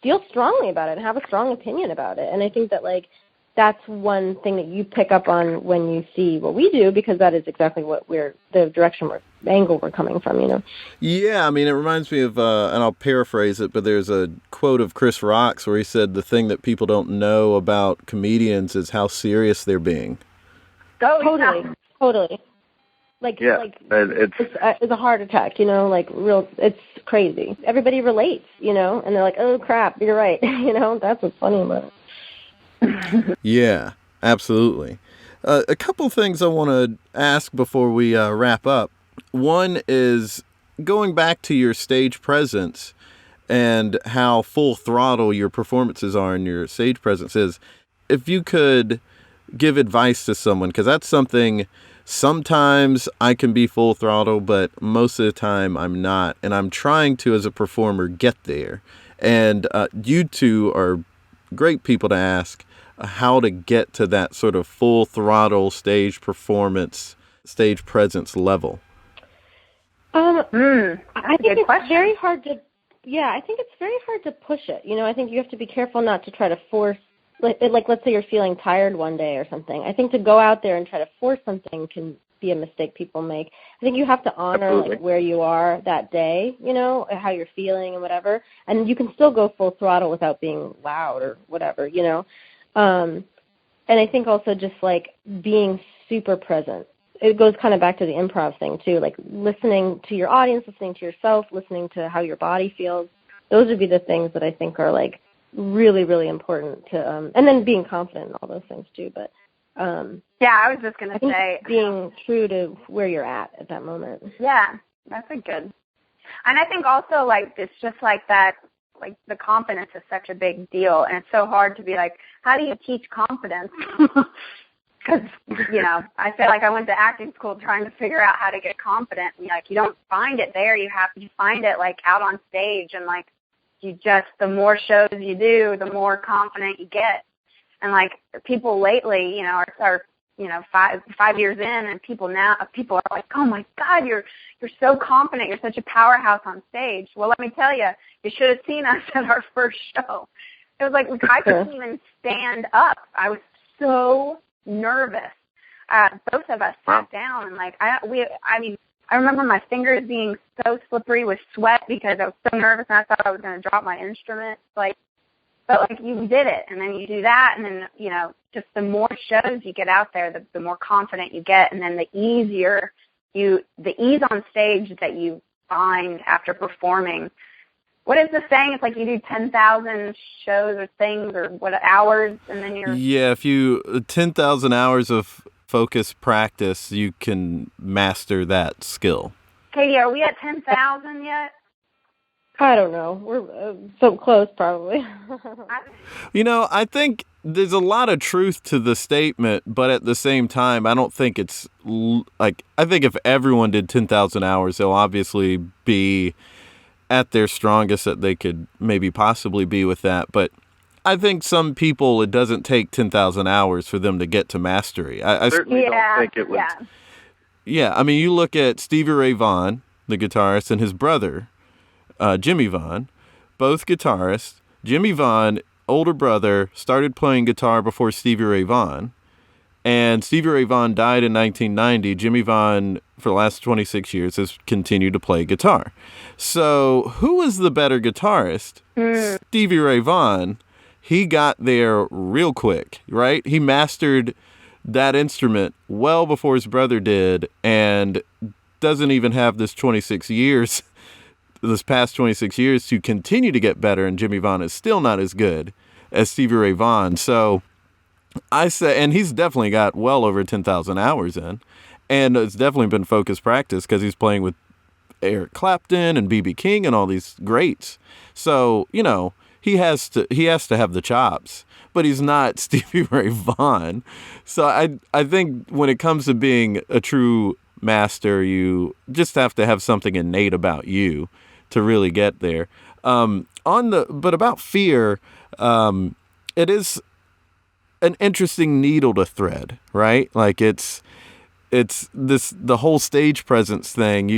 feel strongly about it and have a strong opinion about it. And I think that like that's one thing that you pick up on when you see what we do, because that is exactly what the angle we're coming from, Yeah, I mean, it reminds me of, and I'll paraphrase it, but there's a quote of Chris Rock's where he said the thing that people don't know about comedians is how serious they're being. Oh, totally. Like it's a heart attack, it's crazy. Everybody relates, and they're like, oh crap, you're right. That's what's funny about it. Yeah, absolutely. A couple things I want to ask before we wrap up. One is going back to your stage presence and how full throttle your performances are and your stage presence is. If you could give advice to someone, because that's something sometimes I can be full throttle, but most of the time I'm not. And I'm trying to, as a performer, get there. And you two are great people to ask how to get to that sort of full throttle stage performance, stage presence level. I think it's very hard to. Yeah, I think it's very hard to push it. I think you have to be careful not to try to force. Like let's say you're feeling tired one day or something. I think to go out there and try to force something can be a mistake people make. I think you have to honor like where you are that day, how you're feeling and whatever, and you can still go full throttle without being loud or whatever, And I think also just like being super present. It goes kind of back to the improv thing too, like listening to your audience, listening to yourself, listening to how your body feels. Those would be the things that I think are like really, really important to, and then being confident in all those things too. But I was just going to say being true to where you're at that moment. Yeah, that's a good. And I think also like it's just like that, like the confidence is such a big deal, and it's so hard to be like, how do you teach confidence? Because I feel like I went to acting school trying to figure out how to get confident. And, like you don't find it there. You find it like out on stage, and like the more shows you do, the more confident you get. And like people lately, are 5 years in, and people are like, oh my God, you're so confident. You're such a powerhouse on stage. Well, let me tell you, you should have seen us at our first show. It was like I couldn't even stand up. I was so nervous. Both of us sat down, and like I remember my fingers being so slippery with sweat because I was so nervous, and I thought I was going to drop my instrument. But you did it, and then you do that, and then just the more shows you get out there, the more confident you get, and then the ease on stage that you find after performing What is the saying? It's like you do 10,000 shows or things or hours, and then you're... Yeah, if you 10,000 hours of focused practice, you can master that skill. Katy, are we at 10,000 yet? I don't know. We're so close, probably. I think there's a lot of truth to the statement, but at the same time, I don't think it's like, I think if everyone did 10,000 hours, they'll obviously be at their strongest that they could maybe possibly be with that. But I think some people, it doesn't take 10,000 hours for them to get to mastery. I certainly don't think it would. Yeah, I mean, you look at Stevie Ray Vaughan, the guitarist, and his brother, Jimmy Vaughan, both guitarists. Jimmy Vaughan, older brother, started playing guitar before Stevie Ray Vaughan. And Stevie Ray Vaughan died in 1990. Jimmy Vaughan, for the last 26 years, has continued to play guitar. So who was the better guitarist? Stevie Ray Vaughan. He got there real quick, right? He mastered that instrument well before his brother did, and doesn't even have this past 26 years to continue to get better, and Jimmy Vaughan is still not as good as Stevie Ray Vaughan. So I say, and he's definitely got well over 10,000 hours in, and it's definitely been focused practice because he's playing with Eric Clapton and B.B. King and all these greats. So, he has to have the chops, but he's not Stevie Ray Vaughan. So I think when it comes to being a true master, you just have to have something innate about you to really get there. But about fear, it is an interesting needle to thread, right? Like it's the whole stage presence thing.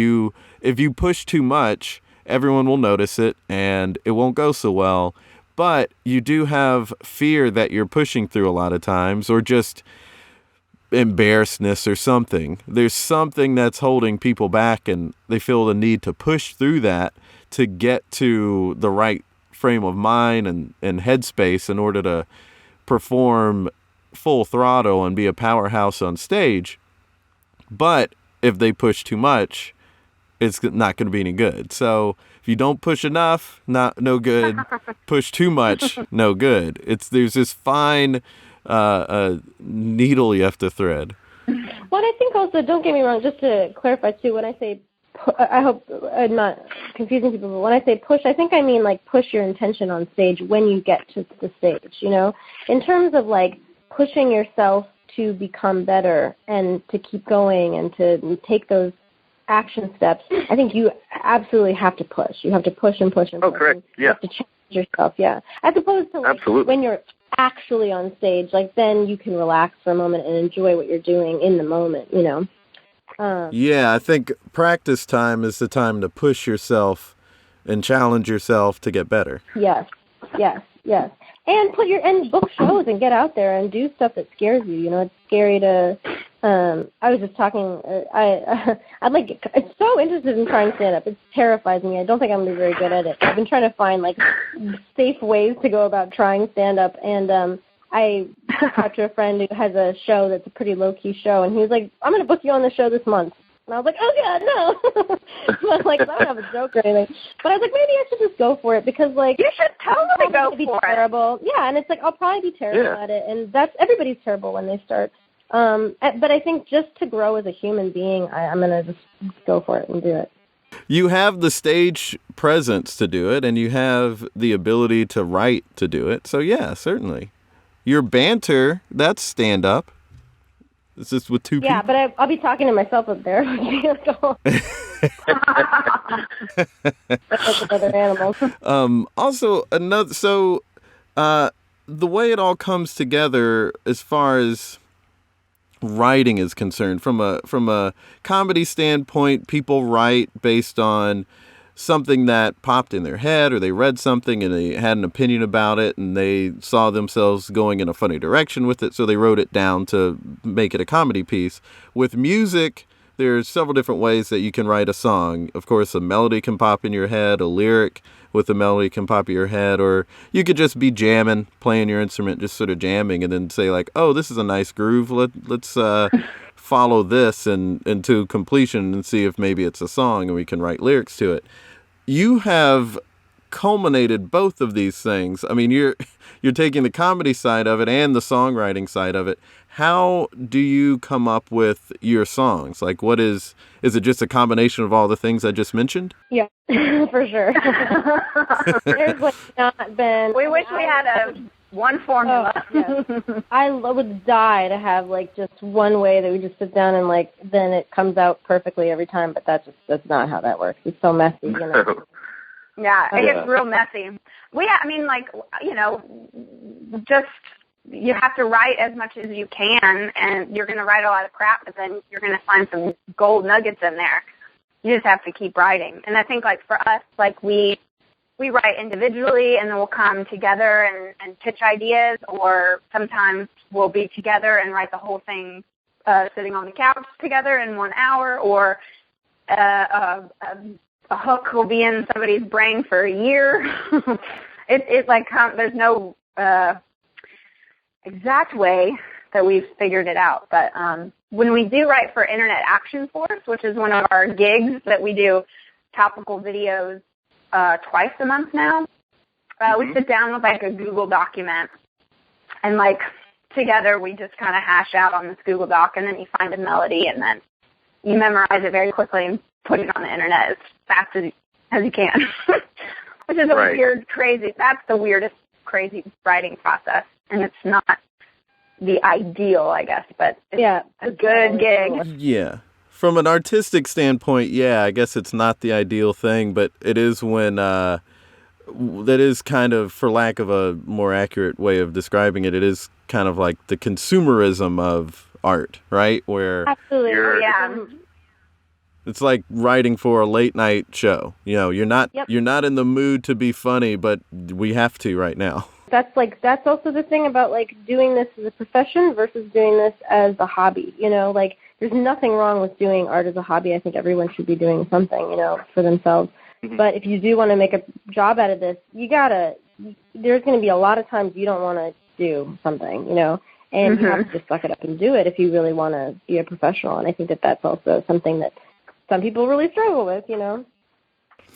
If you push too much, everyone will notice it and it won't go so well. But you do have fear that you're pushing through a lot of times, or just embarrassedness or something. There's something that's holding people back, and they feel the need to push through that to get to the right frame of mind and headspace in order to perform full throttle and be a powerhouse on stage. But if they push too much, it's not going to be any good. So if you don't push enough, no good. Push too much, no good. There's this fine needle you have to thread. Well, I think also, don't get me wrong, just to clarify too, when I say, I hope I'm not confusing people, but when I say push, I think I mean like push your intention on stage when you get to the stage, in terms of like pushing yourself to become better and to keep going and to take those action steps. I think you absolutely have to push. You have to push and push and push. Oh, correct. Yeah. You have to change yourself, yeah. As opposed to like when you're actually on stage, like then you can relax for a moment and enjoy what you're doing in the moment, Yeah, I think practice time is the time to push yourself and challenge yourself to get better. Yes. And book shows and get out there and do stuff that scares you. It's scary to. I was just talking. I'm so interested in trying stand up. It terrifies me. I don't think I'm gonna be very good at it. I've been trying to find like safe ways to go about trying stand up, and I talked to a friend who has a show that's a pretty low key show, and he was like, "I'm gonna book you on the show this month." And I was like, oh, God, no. So I was like, I don't have a joke or anything. But I was like, maybe I should just go for it because, like, you should totally go for terrible. It. Yeah, and it's like, I'll probably be terrible at it. And everybody's terrible when they start. But I think just to grow as a human being, I'm going to just go for it and do it. You have the stage presence to do it, and you have the ability to write to do it. So, yeah, certainly. Your banter, that's stand-up. Is this with two people? Yeah, but I'll be talking to myself up there. That's another animal. Also, the way it all comes together as far as writing is concerned, from a comedy standpoint, people write based on something that popped in their head, or they read something and they had an opinion about it and they saw themselves going in a funny direction with it, so they wrote it down to make it a comedy piece. With music, there's several different ways that you can write a song. Of course, a melody can pop in your head, a lyric with a melody can pop in your head, or you could just be jamming, playing your instrument, just sort of jamming, and then say like, oh, this is a nice groove, let's follow this into completion and see if maybe it's a song and we can write lyrics to it. You have culminated both of these things. I mean, you're taking the comedy side of it and the songwriting side of it. How do you come up with your songs? Like, is it just a combination of all the things I just mentioned? Yeah, for sure. There's like not been. We wish we had one formula. Oh, yes. I would die to have like just one way that we just sit down and like then it comes out perfectly every time. But that's not how that works. It's so messy, you know. Yeah, it gets real messy. Just you have to write as much as you can, and you're going to write a lot of crap, but then you're going to find some gold nuggets in there. You just have to keep writing. And I think, like, for us, like, we write individually, and then we'll come together and pitch ideas, or sometimes we'll be together and write the whole thing sitting on the couch together in 1 hour, or a hook will be in somebody's brain for a year. There's no exact way that we've figured it out. But when we do write for Internet Action Force, which is one of our gigs that we do topical videos twice a month now, we sit down with like a Google document and like together we just kind of hash out on this Google Doc, and then you find a melody and then you memorize it very quickly and put it on the Internet as fast as you can, which is that's the weirdest, crazy writing process. And it's not the ideal, I guess, but it's a good gig. Yeah. From an artistic standpoint, I guess it's not the ideal thing, but it is when, that is kind of, for lack of a more accurate way of describing it, it is kind of like the consumerism of art, right? Where absolutely, it's like writing for a late night show. You know, you're not in the mood to be funny, but we have to right now. That's also the thing about like doing this as a profession versus doing this as a hobby. You know, like there's nothing wrong with doing art as a hobby. I think everyone should be doing something, you know, for themselves. Mm-hmm. But if you do want to make a job out of this, there's going to be a lot of times you don't want to do something, you know, and you have to just suck it up and do it if you really want to be a professional. And I think that's also something that some people really struggle with, you know.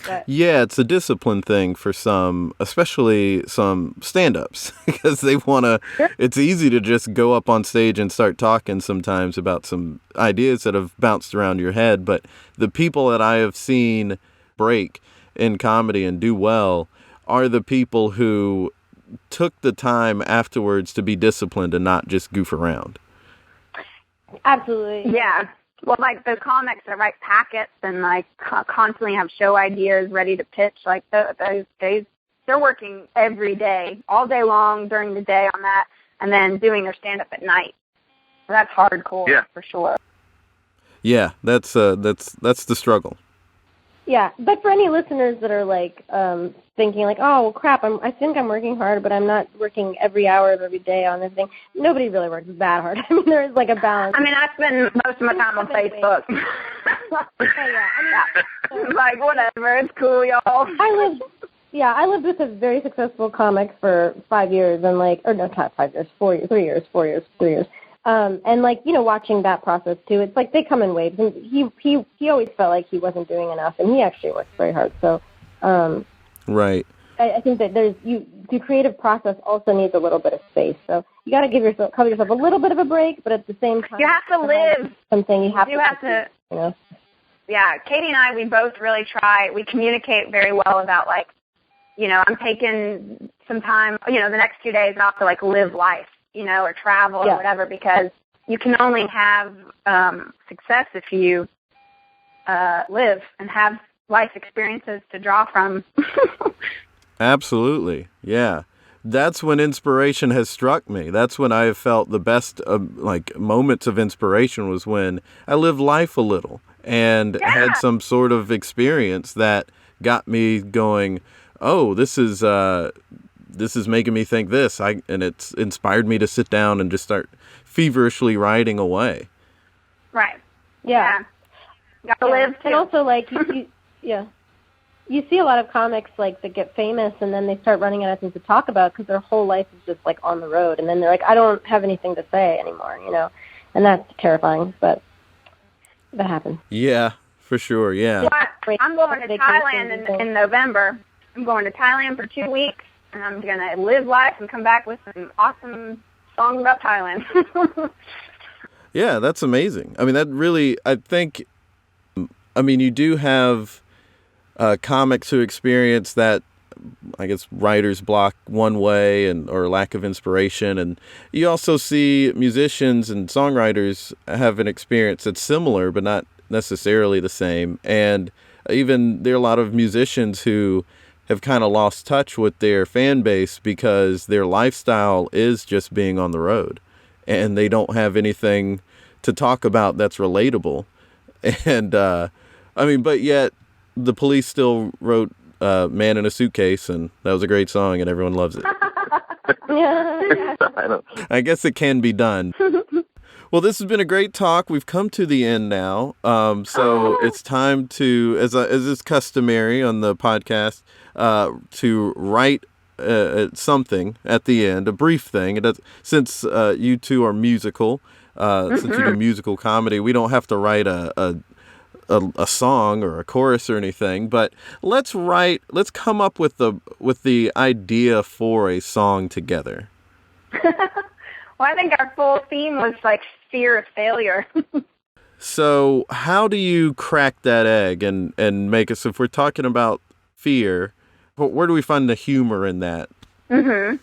But it's a discipline thing for some, especially some stand-ups, because they want to, it's easy to just go up on stage and start talking sometimes about some ideas that have bounced around your head. But the people that I have seen break in comedy and do well are the people who took the time afterwards to be disciplined and not just goof around. Absolutely. Yeah. Well, like the comics that write packets and like constantly have show ideas ready to pitch, like they're working every day, all day long during the day on that, and then doing their stand-up at night. That's hardcore for sure. Yeah, that's the struggle. Yeah, but for any listeners that are like thinking like, oh, well, crap, I think I'm working hard, but I'm not working every hour of every day on this thing. Nobody really works that hard. I mean, there is like a balance. I mean, I spend most of my time on Facebook. Like, whatever, it's cool, y'all. I lived with a very successful comic for 5 years, and like, or no, not 5 years, 4 years, 3 years, 4 years, 3 years. And like, you know, watching that process too, it's like they come in waves, and he always felt like he wasn't doing enough, and he actually works very hard. So, right. I think that the creative process also needs a little bit of space. So you got to cover yourself a little bit of a break, but at the same time, you have to live something. You have to, you know. Yeah, Katy and I, we both really try. We communicate very well about like, you know, I'm taking some time, you know, the next 2 days off to like live life, you know, or travel or whatever, because you can only have success if you live and have life experiences to draw from. Absolutely. Yeah. That's when inspiration has struck me. That's when I have felt the best like moments of inspiration was when I lived life a little and had some sort of experience that got me going, oh, this is making me think this. And it's inspired me to sit down and just start feverishly writing away. Right. Yeah. Got to live too. And also, like, you see a lot of comics like that get famous and then they start running out of things to talk about because their whole life is just like on the road, and then they're like, I don't have anything to say anymore, you know, and that's terrifying, but that happens. Yeah, for sure. Yeah. I'm going to Thailand in November. I'm going to Thailand for 2 weeks, and I'm going to live life and come back with some awesome songs about Thailand. Yeah, that's amazing. I mean, that really, I think, I mean, you do have comics who experience that, I guess, writer's block one way or lack of inspiration. And you also see musicians and songwriters have an experience that's similar, but not necessarily the same. And even there are a lot of musicians who have kind of lost touch with their fan base because their lifestyle is just being on the road and they don't have anything to talk about that's relatable. And, I mean, but yet the Police still wrote Man in a Suitcase, and that was a great song and everyone loves it. I guess it can be done. Well, this has been a great talk. We've come to the end now. So it's time to, as is customary on the podcast, to write something at the end, a brief thing. Since you two are musical, since you do musical comedy, we don't have to write a song or a chorus or anything, but let's come up with the idea for a song together. Well, I think our full theme was like fear of failure. So how do you crack that egg and make us, if we're talking about fear, where do we find the humor in that? I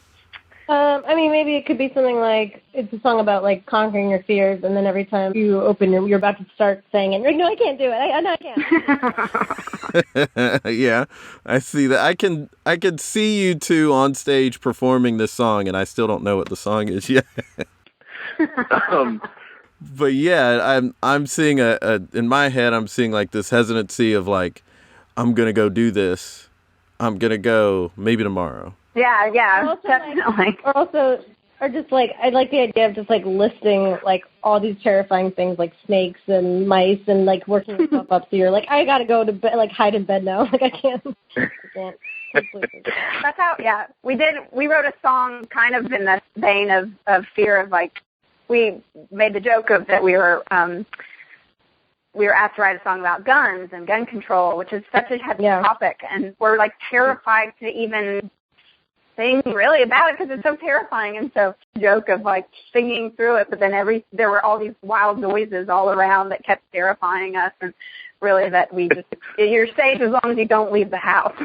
mean, maybe it could be something like, it's a song about, like, conquering your fears, and then every time you open you're about to start saying it, you're like, no, I can't do it. I can't. Yeah, I see that. I can see you two on stage performing this song, and I still don't know what the song is yet. But yeah, I'm seeing in my head, I'm seeing, like, this hesitancy of, like, I'm going to go do this. I'm going to go maybe tomorrow. Yeah, also, definitely. Or just like, I like the idea of just like listing like all these terrifying things like snakes and mice and like working yourself up. So you're like, I gotta go to bed, like hide in bed now. Like I can't. That's how. Yeah, we wrote a song kind of in the vein of fear of like, we made the joke of that we were asked to write a song about guns and gun control, which is such a heavy topic, and we're like terrified to even sing really about it because it's so terrifying. And so joke of like singing through it, but then there were all these wild noises all around that kept terrifying us, and really that we just, you're safe as long as you don't leave the house.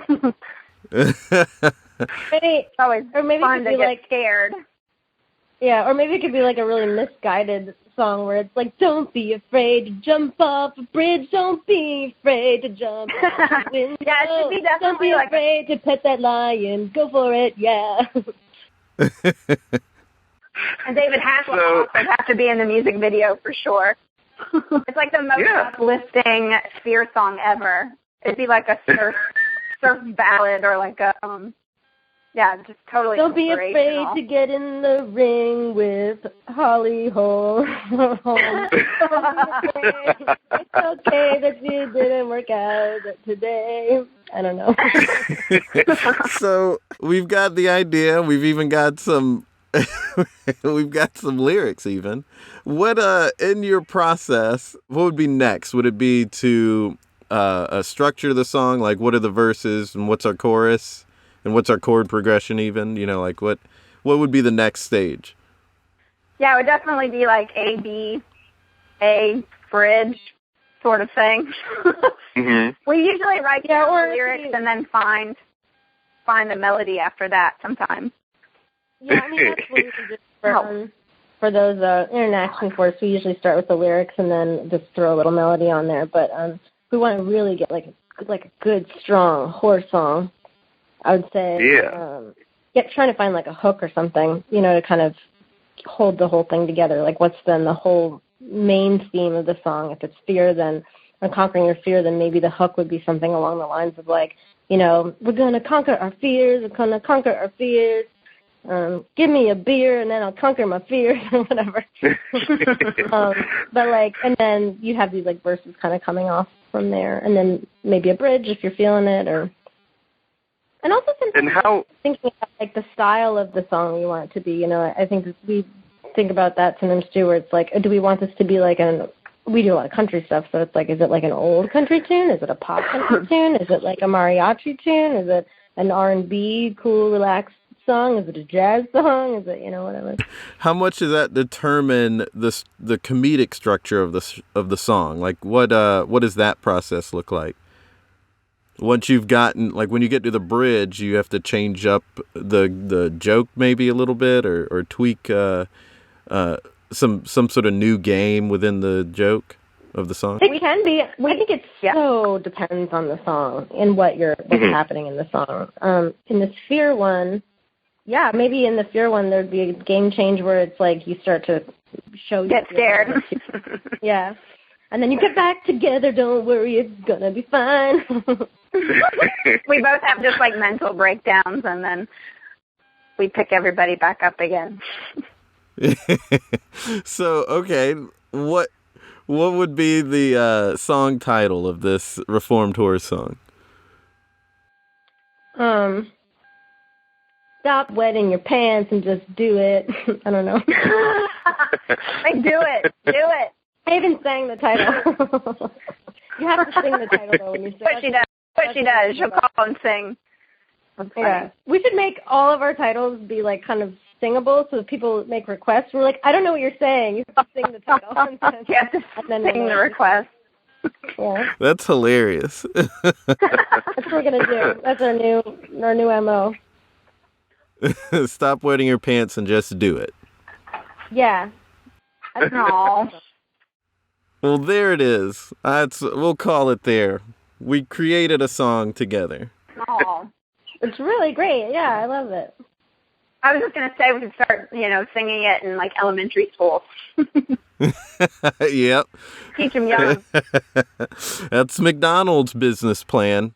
It's always fun to get scared. Yeah, or maybe it could be like a really misguided song where it's like, don't be afraid to jump off a bridge, don't be afraid to jump off a window. Yeah, it should be definitely don't be afraid to pet that lion, go for it, yeah. And David Hasselhoff would have to be in the music video for sure. It's like the most uplifting fear song ever. It'd be like a surf ballad or like a just totally. Don't be afraid to get in the ring with Holly Ho. It's okay that you didn't work out today. I don't know. So we've got the idea. We've even got some. We've got some lyrics. Even what in your process? What would be next? Would it be to structure the song? Like, what are the verses and what's our chorus? And what's our chord progression even? You know, like what would be the next stage? Yeah, it would definitely be like A, B, A, bridge sort of thing. We usually write down the lyrics and then find the melody after that sometimes. Yeah, I mean, that's what we do for those interaction chords. We usually start with the lyrics and then just throw a little melody on there. But we want to really get like a good, strong horror song. I would say, trying to find like a hook or something, you know, to kind of hold the whole thing together. Like, what's then the whole main theme of the song? If it's fear, then, or conquering your fear, then maybe the hook would be something along the lines of like, you know, we're gonna conquer our fears. We're gonna conquer our fears. Give me a beer and then I'll conquer my fears or whatever. But like, and then you have these like verses kind of coming off from there, and then maybe a bridge if you're feeling it, or. And also sometimes thinking about like the style of the song you want it to be. You know, I think we think about that sometimes too, where it's like, do we want this to be like we do a lot of country stuff, so it's like, is it like an old country tune? Is it a pop country tune? Is it like a mariachi tune? Is it an R&B, cool, relaxed song? Is it a jazz song? Is it, whatever? How much does that determine the comedic structure of the song? Like, what does that process look like? Once you've gotten, like, when you get to the bridge, you have to change up the joke maybe a little bit, or tweak some sort of new game within the joke of the song. It can be. I think it so depends on the song and what's happening in the song. In the Sphere one, maybe in the Sphere one there'd be a game change where it's like you start to get scared. Yeah. And then you get back together, don't worry, it's gonna be fine. We both have just like mental breakdowns, and then we pick everybody back up again. So, okay, what would be the song title of this Reformed Horse song? Stop wetting your pants and just do it. I don't know. Like, do it. I even sang the title. You have to sing the title, though, when you sing. What she does. She'll call and sing. Yeah. We should make all of our titles be, like, kind of singable, so that people make requests. We're like, I don't know what you're saying. You have to sing the title. You have to sing the request. Yeah. That's hilarious. That's what we're going to do. That's our new MO. Stop wetting your pants and just do it. Yeah. Aww. Well, there it is. We'll call it there. We created a song together. Aww. It's really great. Yeah, I love it. I was just going to say we could start, singing it in, like, elementary school. Yep. Teach them young. That's McDonald's business plan.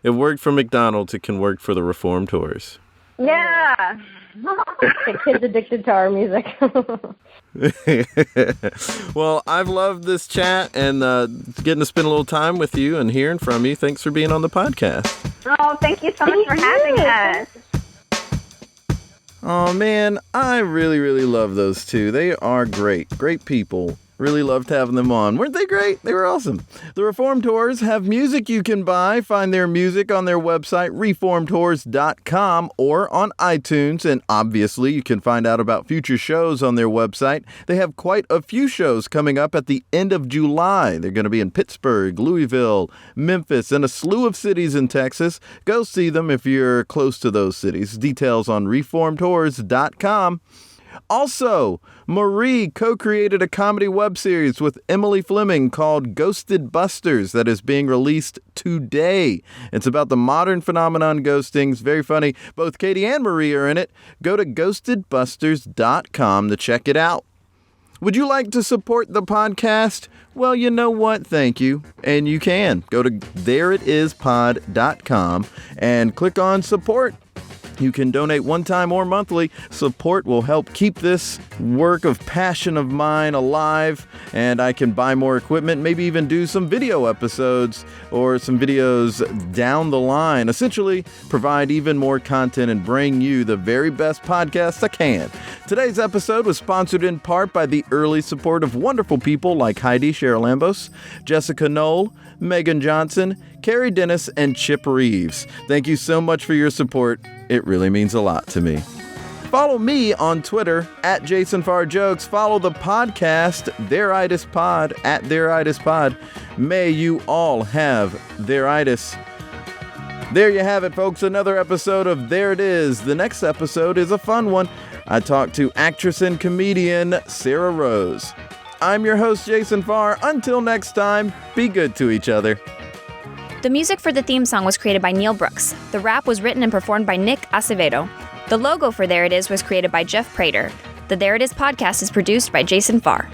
It worked for McDonald's. It can work for the Reformed Horse. Yeah. The kids addicted to our music. Well, I've loved this chat and getting to spend a little time with you and hearing from you. Thanks for being on the podcast. Oh, thank you so much for having us. Oh, man, I really, really love those two. They are great. Great people. Really loved having them on. Weren't they great? They were awesome. The Reformed Whores have music you can buy. Find their music on their website, reformedwhores.com, or on iTunes. And obviously, you can find out about future shows on their website. They have quite a few shows coming up at the end of July. They're going to be in Pittsburgh, Louisville, Memphis, and a slew of cities in Texas. Go see them if you're close to those cities. Details on reformedwhores.com. Also, Marie co-created a comedy web series with Emily Fleming called Ghosted Busters that is being released today. It's about the modern phenomenon ghosting. It's very funny. Both Katy and Marie are in it. Go to ghostedbusters.com to check it out. Would you like to support the podcast? Well, you know what? Thank you. And you can. Go to thereitispod.com and click on support. You can donate one time or monthly. Support will help keep this work of passion of mine alive, and I can buy more equipment, maybe even do some video episodes or some videos down the line. Essentially, provide even more content and bring you the very best podcasts I can. Today's episode was sponsored in part by the early support of wonderful people like Heidi Cheryl Lambos, Jessica Knoll, Megan Johnson, Carrie Dennis, and Chip Reeves. Thank you so much for your support. It really means a lot to me. Follow me on Twitter at JasonFarJokes. Follow the podcast, TheirItisPod, at TheirItisPod. May you all have theiritis. There you have it, folks. Another episode of There It Is. The next episode is a fun one. I talked to actress and comedian Sarah Rose. I'm your host, Jason Farr. Until next time, be good to each other. The music for the theme song was created by Neil Brooks. The rap was written and performed by Nick Acevedo. The logo for There It Is was created by Jeff Prater. The There It Is podcast is produced by Jason Farr.